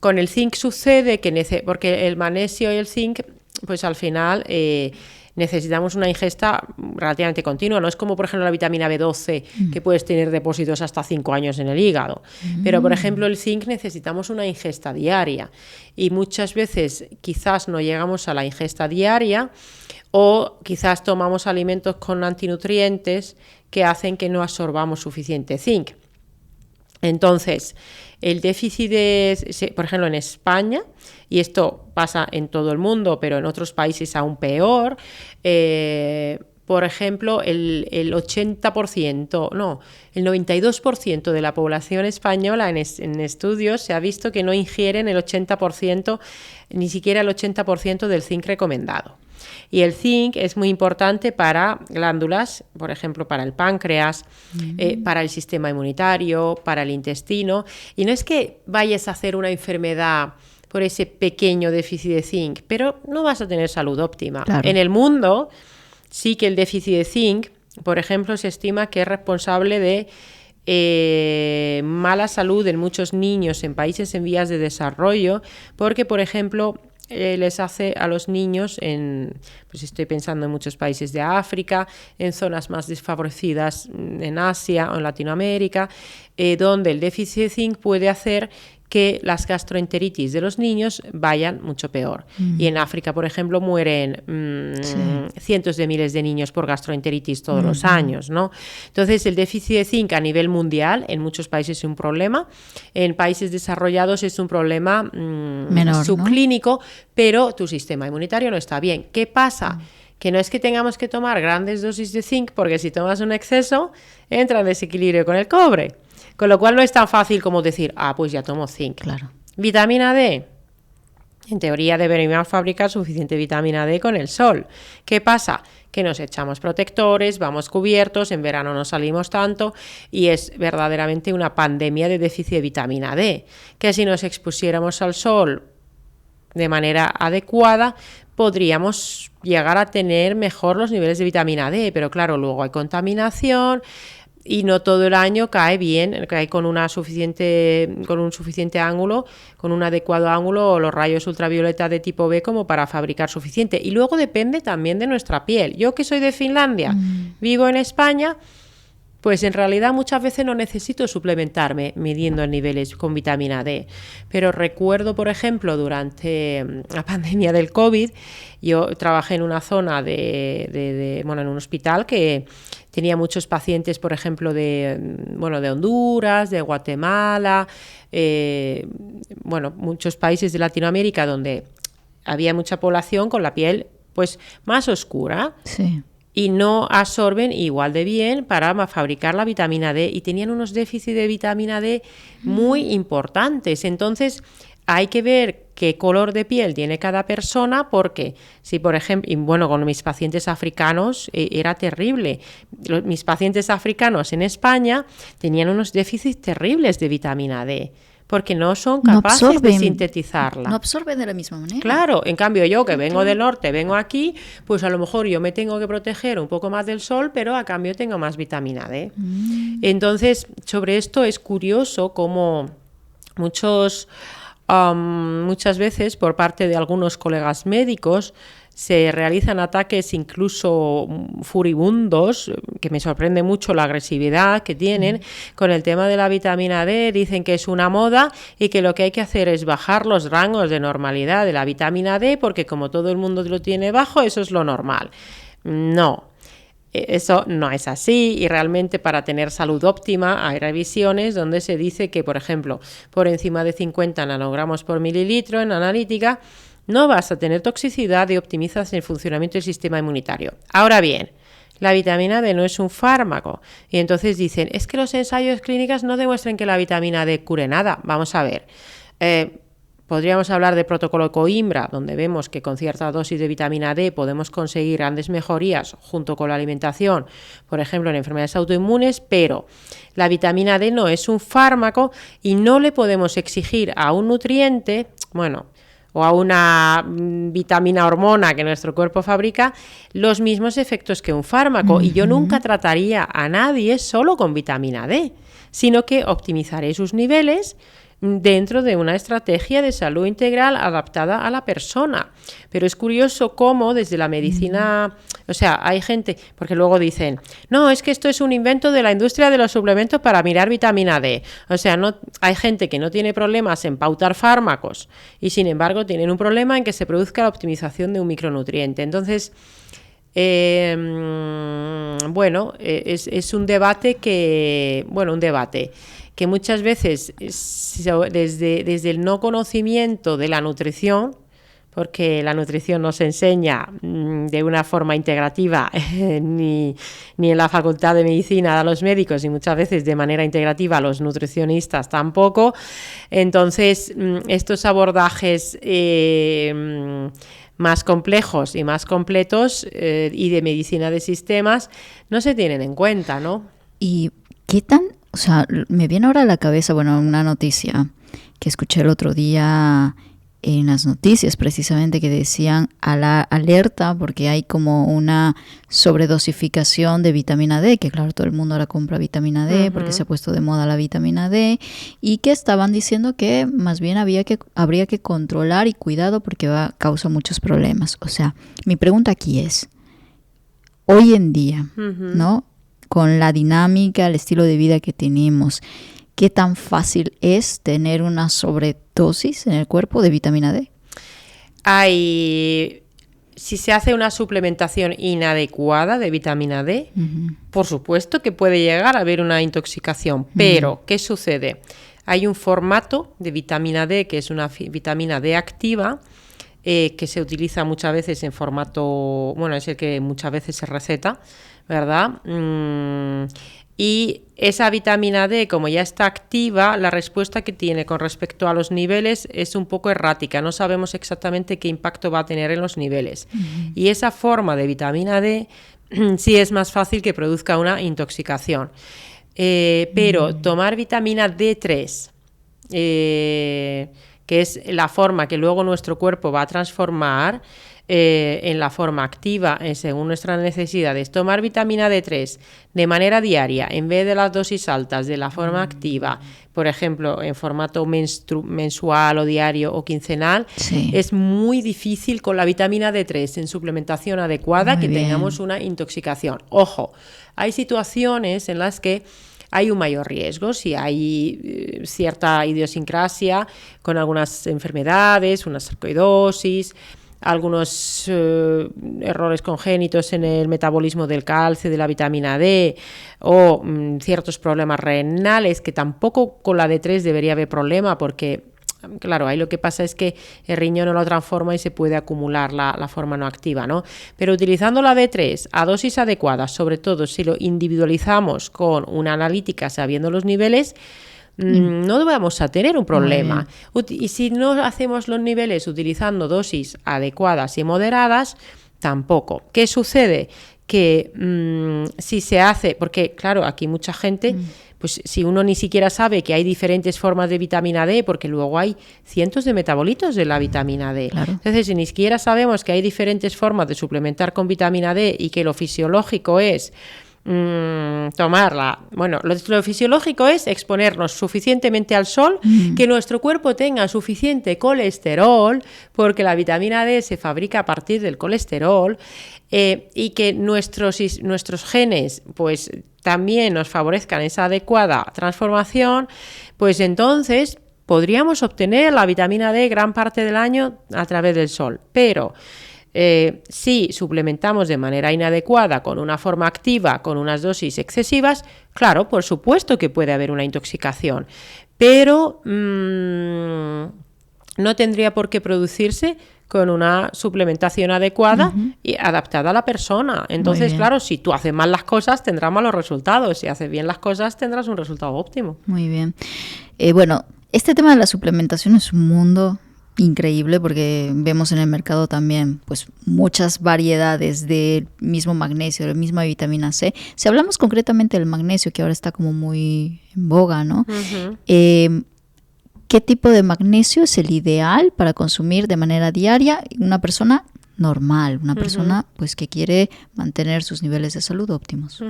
Con el zinc sucede que porque el magnesio y el zinc, pues al final necesitamos una ingesta relativamente continua. No es como, por ejemplo, la vitamina B12, que puedes tener depósitos hasta 5 años en el hígado. Pero, por ejemplo, el zinc necesitamos una ingesta diaria. Y muchas veces quizás no llegamos a la ingesta diaria o quizás tomamos alimentos con antinutrientes que hacen que no absorbamos suficiente zinc. Entonces, el déficit por ejemplo, en España, y esto pasa en todo el mundo, pero en otros países aún peor, por ejemplo, el 80%, no, el 92% de la población española en estudios se ha visto que no ingieren el 80%, ni siquiera el 80% del zinc recomendado. Y el zinc es muy importante para glándulas, por ejemplo, para el páncreas, para el sistema inmunitario, para el intestino. Y no es que vayas a hacer una enfermedad por ese pequeño déficit de zinc, pero no vas a tener salud óptima. Claro. En el mundo sí que el déficit de zinc, por ejemplo, se estima que es responsable de mala salud en muchos niños en países en vías de desarrollo, porque, por ejemplo, les hace a los niños pues estoy pensando en muchos países de África, en zonas más desfavorecidas en Asia o en Latinoamérica, donde el déficit de zinc puede hacer que las gastroenteritis de los niños vayan mucho peor. Y en África, por ejemplo, mueren cientos de miles de niños por gastroenteritis todos los años, ¿no? Entonces, el déficit de zinc a nivel mundial en muchos países es un problema. En países desarrollados es un problema menor, subclínico, ¿no? Pero tu sistema inmunitario no está bien. ¿Qué pasa? Que no es que tengamos que tomar grandes dosis de zinc, porque si tomas un exceso, entra en desequilibrio con el cobre. Con lo cual no es tan fácil como decir, pues ya tomo zinc. Claro. Vitamina D. En teoría deberíamos fabricar suficiente vitamina D con el sol. ¿Qué pasa? Que nos echamos protectores, vamos cubiertos, en verano no salimos tanto y es verdaderamente una pandemia de déficit de vitamina D. Que si nos expusiéramos al sol de manera adecuada, podríamos llegar a tener mejor los niveles de vitamina D, pero claro, luego hay contaminación y no todo el año cae bien, cae con un suficiente ángulo, con un adecuado ángulo o los rayos ultravioleta de tipo B como para fabricar suficiente. Y luego depende también de nuestra piel. Yo que soy de Finlandia, vivo en España, pues en realidad muchas veces no necesito suplementarme midiendo niveles con vitamina D. Pero recuerdo, por ejemplo, durante la pandemia del COVID, yo trabajé en una zona en un hospital que tenía muchos pacientes, por ejemplo, de Honduras, de Guatemala, muchos países de Latinoamérica donde había mucha población con la piel pues más oscura. Sí. Y no absorben igual de bien para fabricar la vitamina D y tenían unos déficits de vitamina D muy importantes. Entonces, hay que ver qué color de piel tiene cada persona, porque si, por ejemplo, y bueno, con mis pacientes africanos era terrible. Mis pacientes africanos en España tenían unos déficits terribles de vitamina D, porque no son capaces de sintetizarla. No absorben de la misma manera. Claro, en cambio yo que vengo del norte, vengo aquí, pues a lo mejor yo me tengo que proteger un poco más del sol, pero a cambio tengo más vitamina D. Entonces, sobre esto es curioso cómo muchas veces por parte de algunos colegas médicos se realizan ataques incluso furibundos, que me sorprende mucho la agresividad que tienen con el tema de la vitamina D. Dicen que es una moda y que lo que hay que hacer es bajar los rangos de normalidad de la vitamina D, porque como todo el mundo lo tiene bajo, eso es lo normal. No. Eso no es así, y realmente para tener salud óptima hay revisiones donde se dice que, por ejemplo, por encima de 50 nanogramos por mililitro en analítica no vas a tener toxicidad y optimizas el funcionamiento del sistema inmunitario. Ahora bien, la vitamina D no es un fármaco, y entonces dicen, es que los ensayos clínicos no demuestran que la vitamina D cure nada. Vamos a ver. Podríamos hablar de protocolo Coimbra, donde vemos que con cierta dosis de vitamina D podemos conseguir grandes mejorías junto con la alimentación, por ejemplo en enfermedades autoinmunes, pero la vitamina D no es un fármaco y no le podemos exigir a un nutriente, o a una vitamina hormona que nuestro cuerpo fabrica, los mismos efectos que un fármaco. Y yo nunca trataría a nadie solo con vitamina D, sino que optimizaré sus niveles dentro de una estrategia de salud integral adaptada a la persona. Pero es curioso cómo desde la medicina, o sea, hay gente, porque luego dicen, no, es que esto es un invento de la industria de los suplementos para mirar vitamina D. O sea, no, hay gente que no tiene problemas en pautar fármacos y sin embargo tienen un problema en que se produzca la optimización de un micronutriente. Entonces, es un debate que muchas veces desde el no conocimiento de la nutrición, porque la nutrición no se enseña de una forma integrativa ni en la Facultad de Medicina a los médicos, y muchas veces de manera integrativa a los nutricionistas tampoco. Entonces, estos abordajes más complejos y más completos y de medicina de sistemas no se tienen en cuenta, ¿no? ¿Y qué tan? O sea, me viene ahora a la cabeza, una noticia que escuché el otro día en las noticias, precisamente, que decían a la alerta porque hay como una sobredosificación de vitamina D, que claro, todo el mundo ahora compra vitamina D porque se ha puesto de moda la vitamina D, y que estaban diciendo que más bien habría que controlar y cuidado porque causa muchos problemas. O sea, mi pregunta aquí es, hoy en día, ¿no?, con la dinámica, el estilo de vida que tenemos, ¿qué tan fácil es tener una sobredosis en el cuerpo de vitamina D? Si se hace una suplementación inadecuada de vitamina D, por supuesto que puede llegar a haber una intoxicación, pero ¿qué sucede? Hay un formato de vitamina D que es una vitamina D activa, que se utiliza muchas veces en formato, es el que muchas veces se receta, ¿verdad? Y esa vitamina D, como ya está activa, la respuesta que tiene con respecto a los niveles es un poco errática. No sabemos exactamente qué impacto va a tener en los niveles. Y esa forma de vitamina D sí es más fácil que produzca una intoxicación. Pero tomar vitamina D3, que es la forma que luego nuestro cuerpo va a transformar en la forma activa, según nuestras necesidades, tomar vitamina D3 de manera diaria en vez de las dosis altas de la forma activa, por ejemplo en formato mensual o diario o quincenal, es muy difícil con la vitamina D3 en suplementación adecuada tengamos una intoxicación. Ojo, hay situaciones en las que hay un mayor riesgo, si hay cierta idiosincrasia con algunas enfermedades, una sarcoidosis, algunos errores congénitos en el metabolismo del calcio, de la vitamina D, o ciertos problemas renales, que tampoco con la D3 debería haber problema, porque claro, ahí lo que pasa es que el riñón no lo transforma y se puede acumular la forma no activa, ¿no? Pero utilizando la D3 a dosis adecuadas, sobre todo si lo individualizamos con una analítica sabiendo los niveles, no vamos a tener un problema. Y si no hacemos los niveles utilizando dosis adecuadas y moderadas, tampoco. ¿Qué sucede? Que si se hace, porque claro, aquí mucha gente, pues si uno ni siquiera sabe que hay diferentes formas de vitamina D, porque luego hay cientos de metabolitos de la vitamina D. Claro. Entonces, si ni siquiera sabemos que hay diferentes formas de suplementar con vitamina D y que lo fisiológico es tomarla. Bueno, lo fisiológico es exponernos suficientemente al sol, que nuestro cuerpo tenga suficiente colesterol, porque la vitamina D se fabrica a partir del colesterol, y que nuestros genes pues también nos favorezcan esa adecuada transformación, pues entonces podríamos obtener la vitamina D gran parte del año a través del sol. Pero si suplementamos de manera inadecuada, con una forma activa, con unas dosis excesivas, claro, por supuesto que puede haber una intoxicación, pero no tendría por qué producirse con una suplementación adecuada y adaptada a la persona. Entonces, claro, si tú haces mal las cosas, tendrás malos resultados. Si haces bien las cosas, tendrás un resultado óptimo. Muy bien. Bueno, este tema de la suplementación es un mundo increíble, porque vemos en el mercado también pues muchas variedades del mismo magnesio, de la misma vitamina C. Si hablamos concretamente del magnesio, que ahora está como muy en boga, ¿no? ¿Qué tipo de magnesio es el ideal para consumir de manera diaria una persona normal, una persona pues que quiere mantener sus niveles de salud óptimos?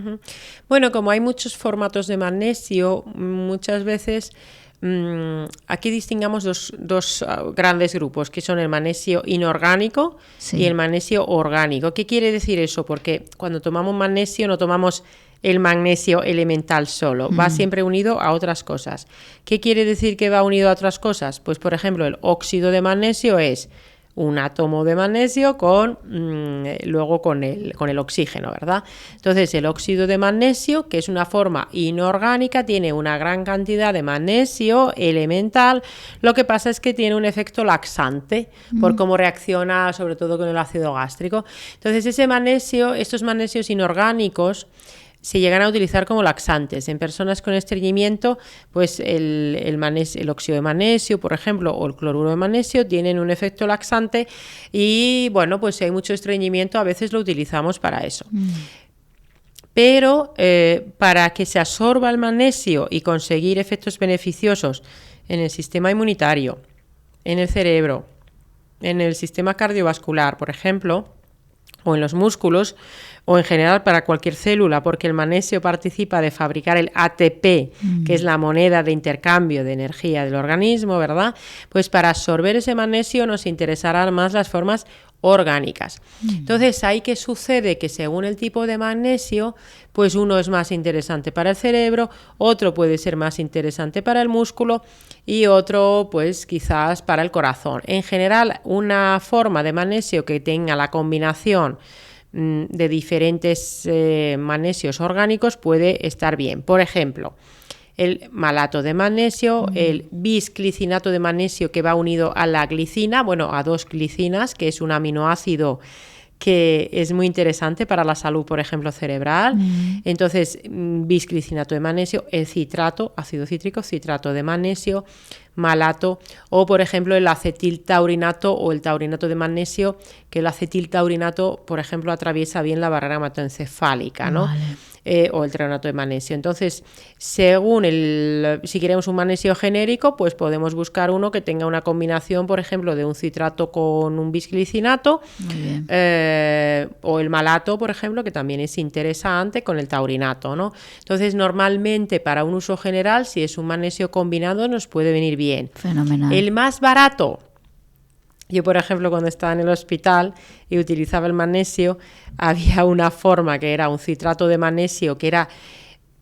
Bueno, como hay muchos formatos de magnesio, muchas veces aquí distingamos dos grandes grupos, que son el magnesio inorgánico y el magnesio orgánico. ¿Qué quiere decir eso? Porque cuando tomamos magnesio no tomamos el magnesio elemental solo, va siempre unido a otras cosas. ¿Qué quiere decir que va unido a otras cosas? Pues por ejemplo, el óxido de magnesio es un átomo de magnesio luego con el oxígeno, ¿verdad? Entonces, el óxido de magnesio, que es una forma inorgánica, tiene una gran cantidad de magnesio elemental. Lo que pasa es que tiene un efecto laxante por cómo reacciona, sobre todo con el ácido gástrico. Entonces, estos magnesios inorgánicos se llegan a utilizar como laxantes. En personas con estreñimiento, pues el óxido de magnesio, por ejemplo, o el cloruro de magnesio tienen un efecto laxante y, bueno, pues si hay mucho estreñimiento, a veces lo utilizamos para eso. Pero para que se absorba el magnesio y conseguir efectos beneficiosos en el sistema inmunitario, en el cerebro, en el sistema cardiovascular, por ejemplo, o en los músculos, o en general para cualquier célula, porque el magnesio participa de fabricar el ATP, que es la moneda de intercambio de energía del organismo, ¿verdad? Pues para absorber ese magnesio nos interesarán más las formas orgánicas. Entonces, ¿ahí qué sucede? Que según el tipo de magnesio, pues uno es más interesante para el cerebro, otro puede ser más interesante para el músculo y otro, pues quizás para el corazón. En general, una forma de magnesio que tenga la combinación de diferentes magnesios orgánicos puede estar bien. Por ejemplo, el malato de magnesio, el bisglicinato de magnesio, que va unido a la glicina, bueno, a dos glicinas, que es un aminoácido que es muy interesante para la salud, por ejemplo, cerebral. Entonces, bisglicinato de magnesio, el citrato, ácido cítrico, citrato de magnesio, malato, o por ejemplo el acetiltaurinato o el taurinato de magnesio, que el acetiltaurinato, por ejemplo, atraviesa bien la barrera hematoencefálica, ¿no? Vale. O el treonato de magnesio. Entonces, según si queremos un magnesio genérico, pues podemos buscar uno que tenga una combinación, por ejemplo, de un citrato con un bisglicinato, o el malato, por ejemplo, que también es interesante, con el taurinato, ¿no? Entonces, normalmente para un uso general, si es un magnesio combinado, nos puede venir bien. Fenomenal. El más barato, yo, por ejemplo, cuando estaba en el hospital y utilizaba el magnesio, había una forma que era un citrato de magnesio que era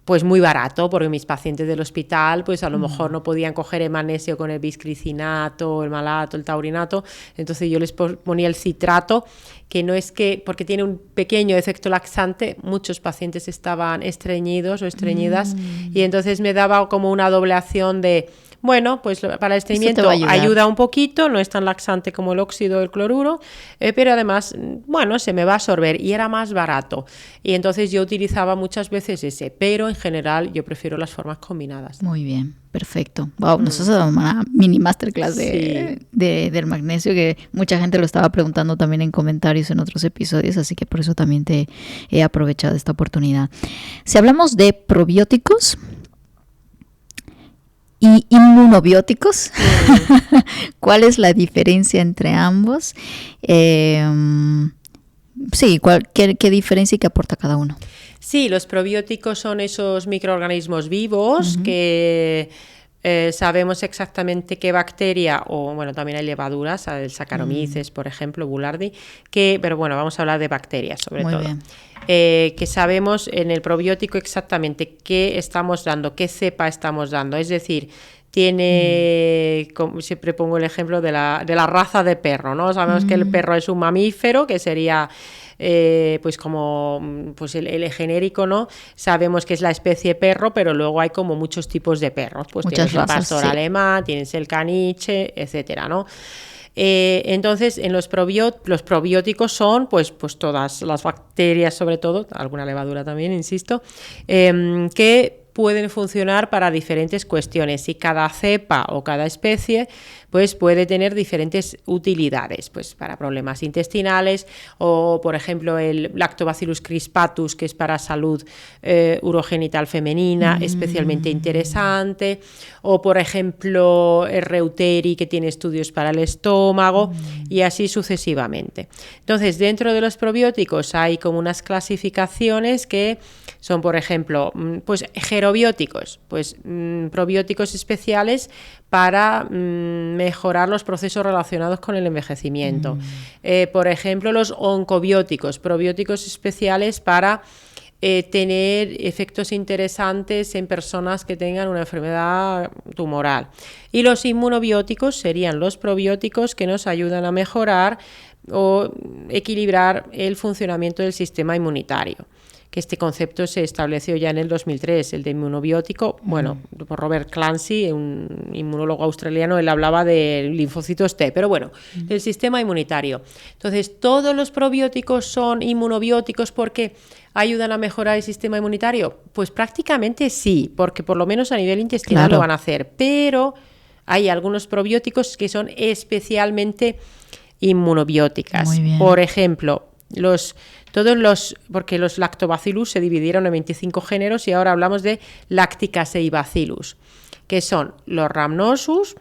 pues muy barato, porque mis pacientes del hospital pues a lo mejor no podían coger el magnesio con el bisglicinato, el malato, el taurinato, entonces yo les ponía el citrato, que no es que, porque tiene un pequeño efecto laxante, muchos pacientes estaban estreñidos o estreñidas y entonces me daba como una doble acción de bueno, pues para el estreñimiento ayuda un poquito, no es tan laxante como el óxido del cloruro, pero además, bueno, se me va a absorber y era más barato. Y entonces yo utilizaba muchas veces ese, pero en general yo prefiero las formas combinadas. Muy bien, perfecto. Wow, nosotros damos una mini masterclass del magnesio, que mucha gente lo estaba preguntando también en comentarios en otros episodios, así que por eso también te he aprovechado esta oportunidad. Si hablamos de probióticos y inmunobióticos, ¿cuál es la diferencia entre ambos? Sí, ¿qué diferencia y qué aporta cada uno? Sí, los probióticos son esos microorganismos vivos que sabemos exactamente qué bacteria, o bueno, también hay levaduras, el Saccharomyces, por ejemplo, Boulardii, pero bueno, vamos a hablar de bacterias sobre todo. Muy bien. Que sabemos en el probiótico exactamente qué estamos dando, qué cepa estamos dando, es decir, tiene, como siempre pongo el ejemplo de la raza de perro, ¿no? Sabemos que el perro es un mamífero, que sería pues como pues el genérico, ¿no? Sabemos que es la especie perro, pero luego hay como muchos tipos de perros, pues muchas tienes razas, el pastor alemán, tienes el caniche, etcétera, ¿no? Entonces, en los probióticos son pues todas las bacterias, sobre todo, alguna levadura también, insisto, que pueden funcionar para diferentes cuestiones, y cada cepa o cada especie pues puede tener diferentes utilidades, pues para problemas intestinales, o por ejemplo el Lactobacillus crispatus, que es para salud urogenital femenina, especialmente interesante, o por ejemplo el Reuteri, que tiene estudios para el estómago, y así sucesivamente. Entonces, dentro de los probióticos hay como unas clasificaciones que son, por ejemplo, pues gerobióticos, pues probióticos especiales para mejorar los procesos relacionados con el envejecimiento. Por ejemplo, los oncobióticos, probióticos especiales para tener efectos interesantes en personas que tengan una enfermedad tumoral. Y los inmunobióticos serían los probióticos que nos ayudan a mejorar o equilibrar el funcionamiento del sistema inmunitario. Que este concepto se estableció ya en el 2003, el de inmunobiótico, bueno, por Robert Clancy, un inmunólogo australiano, él hablaba de linfocitos T, pero bueno, el sistema inmunitario. Entonces, ¿todos los probióticos son inmunobióticos porque ayudan a mejorar el sistema inmunitario? Pues prácticamente sí, porque por lo menos a nivel intestinal lo van a hacer, pero hay algunos probióticos que son especialmente inmunobióticas. Por ejemplo, porque los lactobacillus se dividieron en 25 géneros y ahora hablamos de lacticaseibacillus, que son los rhamnosus,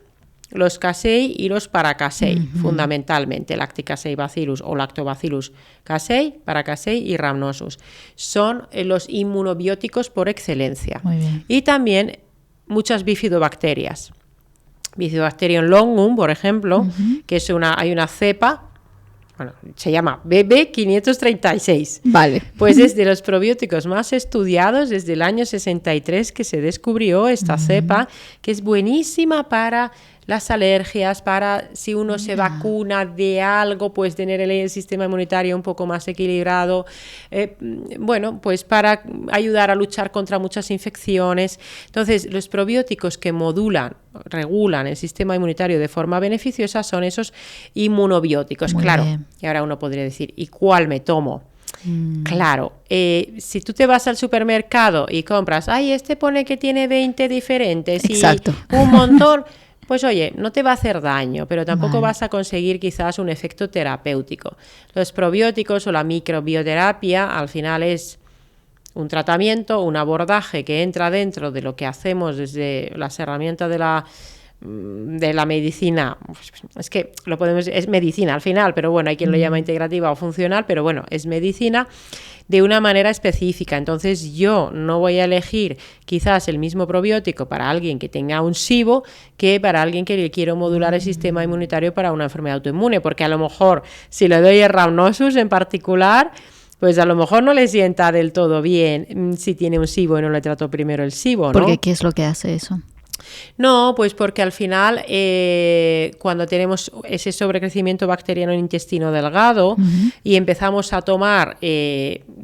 los casei y los paracasei, fundamentalmente lacticaseibacillus o lactobacillus casei, paracasei y rhamnosus. Son los inmunobióticos por excelencia. Y también muchas bifidobacterias. Bifidobacterium longum, por ejemplo, que es hay una cepa, bueno, se llama BB536. Vale. Pues es de los probióticos más estudiados desde el año 63 que se descubrió esta cepa, que es buenísima para las alergias, para si uno se vacuna de algo, pues tener el sistema inmunitario un poco más equilibrado, bueno, pues para ayudar a luchar contra muchas infecciones. Entonces, los probióticos que regulan el sistema inmunitario de forma beneficiosa son esos inmunobióticos. Muy claro, bien. Y ahora uno podría decir, ¿y cuál me tomo? Claro, si tú te vas al supermercado y compras, este pone que tiene 20 diferentes. Exacto. Y un montón... Pues oye, no te va a hacer daño, pero tampoco vas a conseguir quizás un efecto terapéutico. Los probióticos o la microbioterapia al final es un tratamiento, un abordaje que entra dentro de lo que hacemos desde las herramientas de la medicina. Es que es medicina al final, pero bueno, hay quien lo llama integrativa o funcional, pero bueno, es medicina de una manera específica. Entonces yo no voy a elegir quizás el mismo probiótico para alguien que tenga un SIBO que para alguien que le quiero modular el sistema inmunitario para una enfermedad autoinmune, porque a lo mejor si le doy el Rhamnosus en particular, pues a lo mejor no le sienta del todo bien si tiene un SIBO y no le trato primero el SIBO, ¿no? Porque ¿qué es lo que hace eso? No, pues porque al final cuando tenemos ese sobrecrecimiento bacteriano en intestino delgado y empezamos a tomar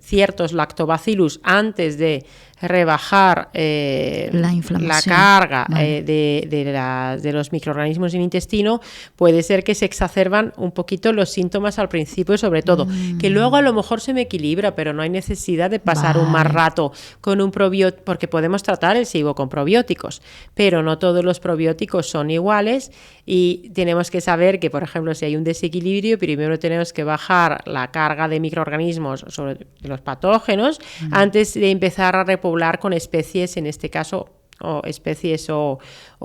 ciertos lactobacillus antes de rebajar la carga de los microorganismos en intestino, puede ser que se exacerban un poquito los síntomas al principio, sobre todo, que luego a lo mejor se me equilibra, pero no hay necesidad de pasar un más rato con un probiótico, porque podemos tratar el SIBO con probióticos, pero no todos los probióticos son iguales y tenemos que saber que, por ejemplo, si hay un desequilibrio, primero tenemos que bajar la carga de microorganismos sobre los patógenos antes de empezar a repoblar con especies, en este caso, o especies o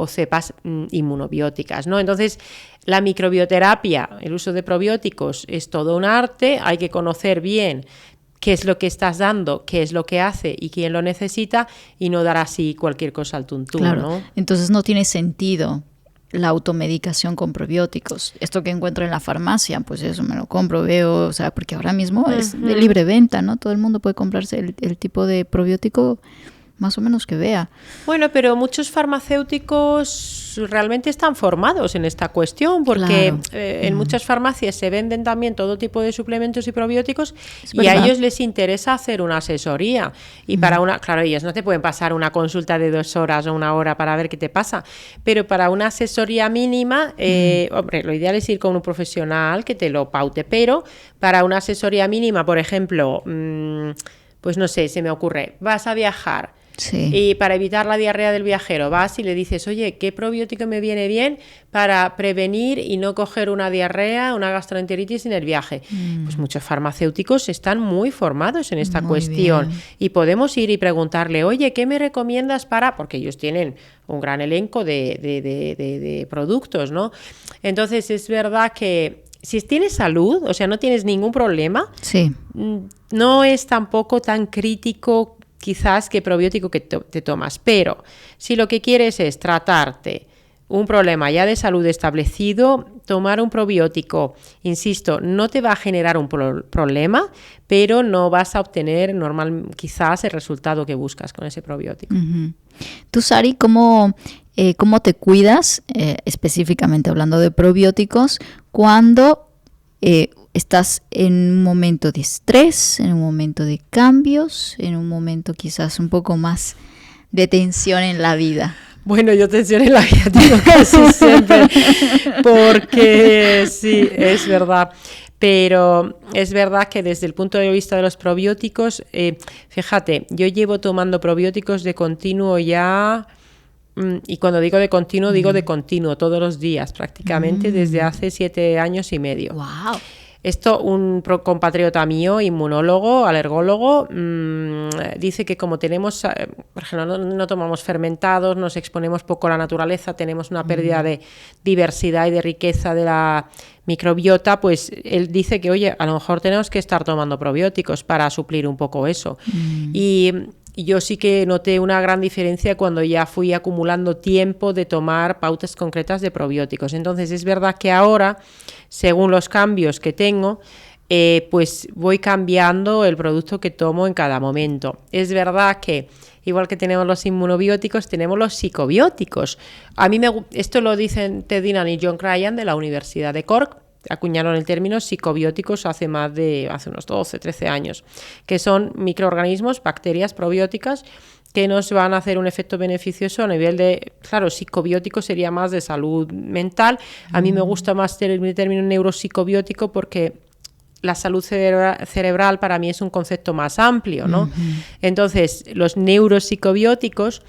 cepas inmunobióticas, ¿no? Entonces, la microbioterapia, el uso de probióticos es todo un arte, hay que conocer bien qué es lo que estás dando, qué es lo que hace y quién lo necesita, y no dar así cualquier cosa al tuntún, claro, ¿no? Entonces no tiene sentido la automedicación con probióticos. Esto que encuentro en la farmacia, pues eso me lo compro, veo, o sea, porque ahora mismo es de libre venta, ¿no? Todo el mundo puede comprarse el tipo de probiótico más o menos que vea. Bueno, pero muchos farmacéuticos realmente están formados en esta cuestión, porque claro. En muchas farmacias se venden también todo tipo de suplementos y probióticos, y a ellos les interesa hacer una asesoría. Y para una, claro, ellos no te pueden pasar una consulta de 2 horas o 1 hora para ver qué te pasa, pero para una asesoría mínima, hombre, lo ideal es ir con un profesional que te lo paute, pero para una asesoría mínima, por ejemplo, pues no sé, se me ocurre, vas a viajar. Sí. Y para evitar la diarrea del viajero vas y le dices, oye, ¿qué probiótico me viene bien para prevenir y no coger una diarrea, una gastroenteritis en el viaje? Pues muchos farmacéuticos están muy formados en esta cuestión, y podemos ir y preguntarle, oye, ¿qué me recomiendas para...? Porque ellos tienen un gran elenco de productos, ¿no? Entonces es verdad que si tienes salud, o sea, no tienes ningún problema, sí, no es tampoco tan crítico quizás qué probiótico que te tomas, pero si lo que quieres es tratarte un problema ya de salud establecido, tomar un probiótico, insisto, no te va a generar un problema, pero no vas a obtener quizás el resultado que buscas con ese probiótico. Tú, Sari, ¿cómo te cuidas, específicamente hablando de probióticos, cuando estás en un momento de estrés, en un momento de cambios, en un momento quizás un poco más de tensión en la vida? Bueno, yo tensión en la vida tengo casi siempre, porque sí, es verdad. Pero es verdad que desde el punto de vista de los probióticos, fíjate, yo llevo tomando probióticos de continuo ya, y cuando digo de continuo, digo de continuo, todos los días prácticamente, desde hace 7 años y medio. ¡Wow! Esto, un compatriota mío, inmunólogo, alergólogo, dice que como tenemos, por ejemplo, no tomamos fermentados, nos exponemos poco a la naturaleza, tenemos una pérdida de diversidad y de riqueza de la microbiota, pues él dice que, oye, a lo mejor tenemos que estar tomando probióticos para suplir un poco eso. Y yo sí que noté una gran diferencia cuando ya fui acumulando tiempo de tomar pautas concretas de probióticos. Entonces es verdad que ahora, según los cambios que tengo, pues voy cambiando el producto que tomo en cada momento. Es verdad que igual que tenemos los inmunobióticos, tenemos los psicobióticos. A mí esto lo dicen Ted Dinnan y John Cryan de la Universidad de Cork. Acuñaron el término psicobióticos hace unos 12, 13 años, que son microorganismos, bacterias probióticas que nos van a hacer un efecto beneficioso a nivel de, claro, psicobiótico sería más de salud mental. A mí me gusta más el término neuropsicobiótico porque la salud cerebral para mí es un concepto más amplio, ¿no? Entonces, los neuropsicobióticos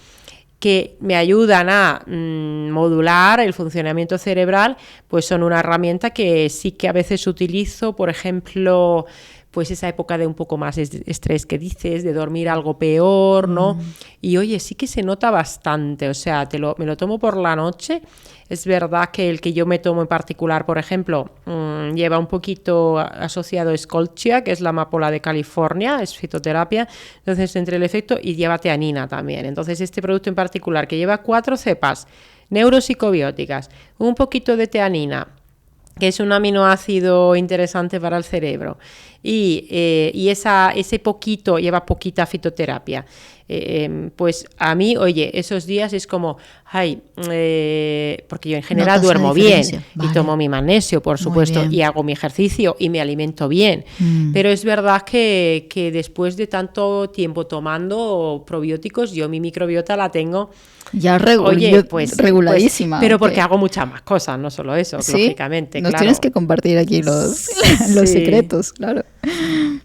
que me ayudan a modular el funcionamiento cerebral, pues son una herramienta que sí que a veces utilizo, por ejemplo, pues esa época de un poco más estrés que dices, de dormir algo peor, ¿no? Y oye, sí que se nota bastante, o sea, me lo tomo por la noche. Es verdad que el que yo me tomo en particular, por ejemplo, lleva un poquito asociado a Scholchia, que es la amapola de California, es fitoterapia, entonces entre el efecto, y lleva teanina también. Entonces este producto en particular, que lleva 4 cepas neuropsicobióticas, un poquito de teanina, que es un aminoácido interesante para el cerebro, y ese poquito, lleva poquita fitoterapia. Pues a mí, oye, esos días es como, porque yo en general duermo bien y tomo mi magnesio, por supuesto, y hago mi ejercicio y me alimento bien, pero es verdad que después de tanto tiempo tomando probióticos, yo mi microbiota la tengo ya reguladísima. Pero porque hago muchas más cosas, no solo eso, ¿sí? Lógicamente. Nos tienes que compartir aquí los secretos, claro.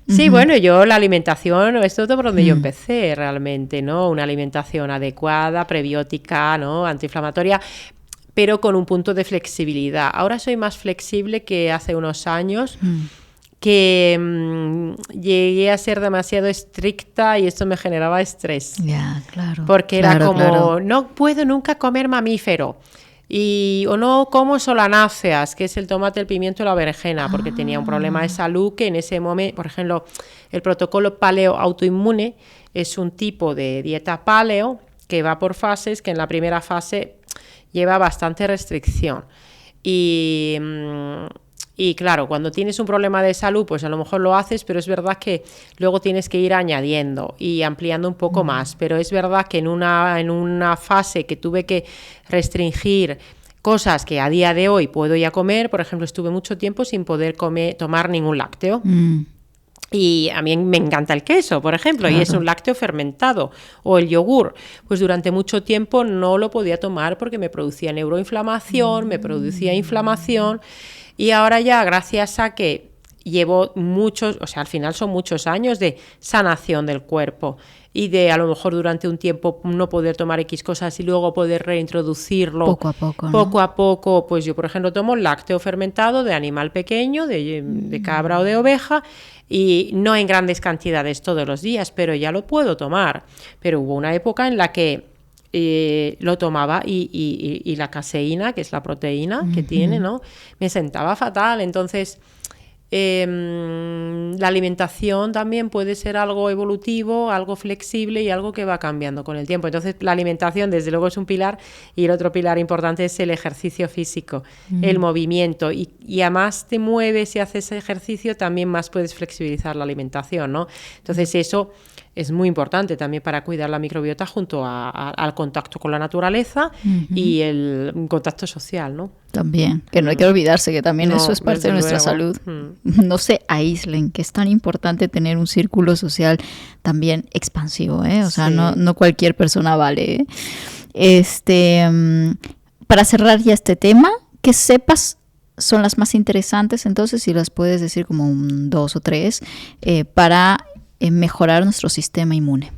Sí, bueno, yo la alimentación, esto es por donde yo empecé realmente, ¿no? Una alimentación adecuada, prebiótica, ¿no? Antiinflamatoria, pero con un punto de flexibilidad. Ahora soy más flexible que hace unos años, que llegué a ser demasiado estricta y esto me generaba estrés. Ya, claro. Porque era como, no puedo nunca comer mamífero. O no como solanáceas, que es el tomate, el pimiento y la berenjena, porque tenía un problema de salud que en ese momento, por ejemplo, el protocolo paleo autoinmune es un tipo de dieta paleo que va por fases, que en la primera fase lleva bastante restricción. Y claro, cuando tienes un problema de salud, pues a lo mejor lo haces, pero es verdad que luego tienes que ir añadiendo y ampliando un poco más. Pero es verdad que en una fase que tuve que restringir cosas que a día de hoy puedo ya comer, por ejemplo, estuve mucho tiempo sin poder tomar ningún lácteo. Y a mí me encanta el queso, por ejemplo, y es un lácteo fermentado, o el yogur. Pues durante mucho tiempo no lo podía tomar porque me producía neuroinflamación, me producía inflamación. Y ahora ya, gracias a que llevo al final son muchos años de sanación del cuerpo y de a lo mejor durante un tiempo no poder tomar X cosas y luego poder reintroducirlo poco a poco, ¿no? Poco a poco, pues yo por ejemplo tomo lácteo fermentado de animal pequeño, de cabra o de oveja, y no en grandes cantidades todos los días, pero ya lo puedo tomar. Pero hubo una época en la que lo tomaba y la caseína, que es la proteína que tiene, ¿no? Me sentaba fatal. Entonces la alimentación también puede ser algo evolutivo, algo flexible y algo que va cambiando con el tiempo. Entonces la alimentación desde luego es un pilar, y el otro pilar importante es el ejercicio físico, el movimiento, y a más te mueves y haces ejercicio también más puedes flexibilizar la alimentación, ¿no? Entonces eso es muy importante también para cuidar la microbiota junto al contacto con la naturaleza y el contacto social, ¿no? También, que no hay que olvidarse que también eso es parte de nuestra salud. No se aíslen, que es tan importante tener un círculo social también expansivo, ¿eh? O sea, no cualquier persona vale, ¿eh? Para cerrar ya este tema, que sepas son las más interesantes, entonces, si las puedes decir como 2 o 3, para mejorar nuestro sistema inmune.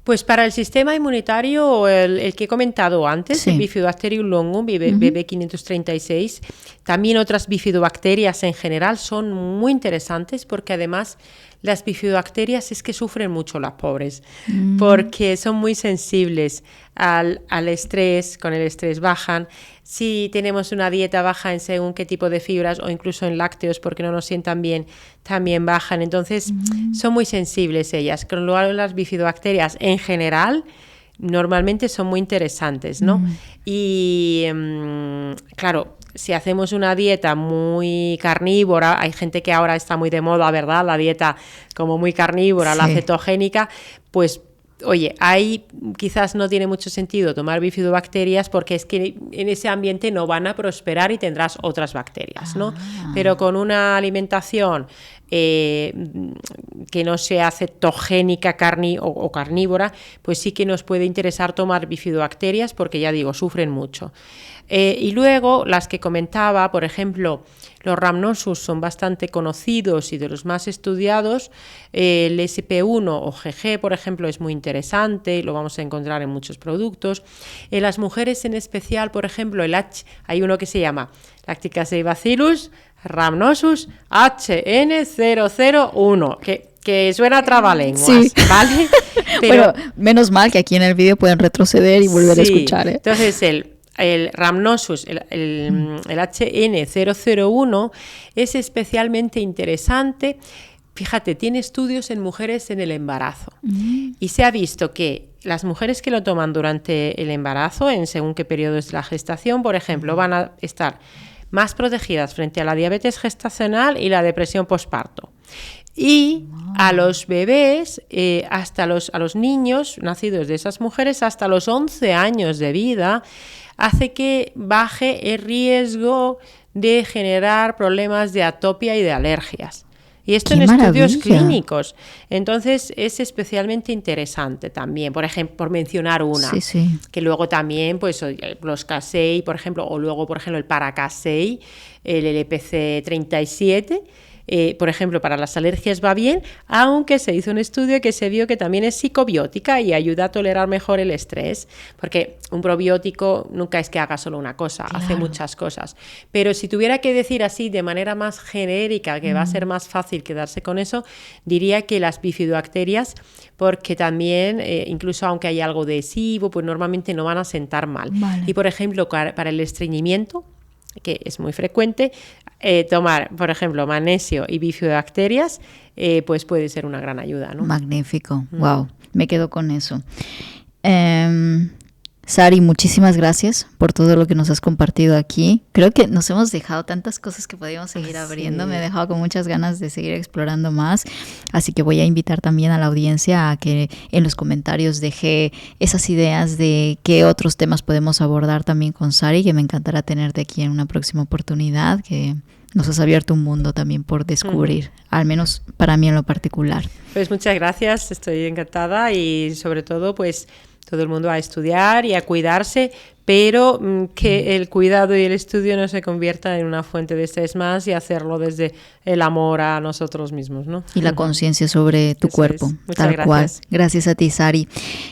Pues para el sistema inmunitario, el que he comentado antes, el Bifidobacterium longum, BB536, también otras bifidobacterias en general son muy interesantes, porque además las bifidobacterias es que sufren mucho las pobres, porque son muy sensibles al estrés, con el estrés bajan. Si tenemos una dieta baja en según qué tipo de fibras o incluso en lácteos porque no nos sientan bien, también bajan. Entonces son muy sensibles ellas. Con lo cual las bifidobacterias en general normalmente son muy interesantes, ¿no? Y claro, si hacemos una dieta muy carnívora, hay gente que ahora está muy de moda, ¿verdad? La dieta como muy carnívora, la cetogénica, pues oye, ahí quizás no tiene mucho sentido tomar bifidobacterias, porque es que en ese ambiente no van a prosperar y tendrás otras bacterias, ¿no? Pero con una alimentación que no sea cetogénica o carnívora, pues sí que nos puede interesar tomar bifidobacterias, porque ya digo, sufren mucho. Y luego las que comentaba, por ejemplo, los Rhamnosus son bastante conocidos y de los más estudiados. El SP1 o GG, por ejemplo, es muy interesante, lo vamos a encontrar en muchos productos. En las mujeres en especial, por ejemplo, hay uno que se llama Lacticacibacillus Rhamnosus HN001, que suena trabalenguas, ¿vale? Pero bueno, menos mal que aquí en el vídeo pueden retroceder y volver a escuchar, ¿eh? Entonces el Rhamnosus, el HN001, es especialmente interesante. Fíjate, tiene estudios en mujeres en el embarazo y se ha visto que las mujeres que lo toman durante el embarazo, en según qué periodos de la gestación, por ejemplo, van a estar más protegidas frente a la diabetes gestacional y la depresión postparto. Y a los bebés, a los niños nacidos de esas mujeres, hasta los 11 años de vida, hace que baje el riesgo de generar problemas de atopia y de alergias. Y esto en estudios clínicos. Entonces es especialmente interesante también, por ejemplo, por mencionar una, que luego también pues los Casei, por ejemplo, o luego, por ejemplo, el Paracasei, el LPC 37, por ejemplo, para las alergias va bien, aunque se hizo un estudio que se vio que también es psicobiótica y ayuda a tolerar mejor el estrés, porque un probiótico nunca es que haga solo una cosa, hace muchas cosas. Pero si tuviera que decir así de manera más genérica, que va a ser más fácil quedarse con eso, diría que las bifidobacterias, porque también, incluso aunque haya algo adhesivo, pues normalmente no van a sentar mal. Y por ejemplo, para el estreñimiento, que es muy frecuente, tomar, por ejemplo, magnesio y bifidobacterias, pues puede ser una gran ayuda, ¿no? Magnífico, wow, me quedo con eso. Sari, muchísimas gracias por todo lo que nos has compartido aquí. Creo que nos hemos dejado tantas cosas que podríamos seguir abriendo. Me he dejado con muchas ganas de seguir explorando más. Así que voy a invitar también a la audiencia a que en los comentarios deje esas ideas de qué otros temas podemos abordar también con Sari, que me encantará tenerte aquí en una próxima oportunidad, que nos has abierto un mundo también por descubrir, al menos para mí en lo particular. Pues muchas gracias, estoy encantada y sobre todo pues todo el mundo a estudiar y a cuidarse, pero que el cuidado y el estudio no se convierta en una fuente de estrés más y hacerlo desde el amor a nosotros mismos, ¿no? Y la conciencia sobre tu cuerpo, tal cual. Gracias a ti, Sari.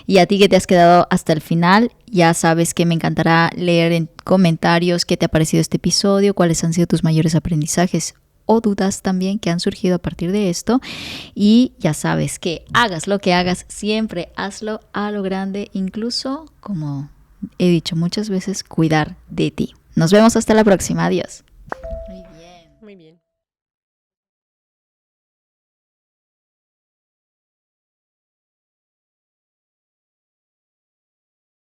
Y a ti que te has quedado hasta el final, ya sabes que me encantará leer en comentarios qué te ha parecido este episodio, cuáles han sido tus mayores aprendizajes o dudas también que han surgido a partir de esto. Y ya sabes que hagas lo que hagas, siempre hazlo a lo grande, incluso, como he dicho muchas veces, cuidar de ti. Nos vemos hasta la próxima. Adiós. Muy bien.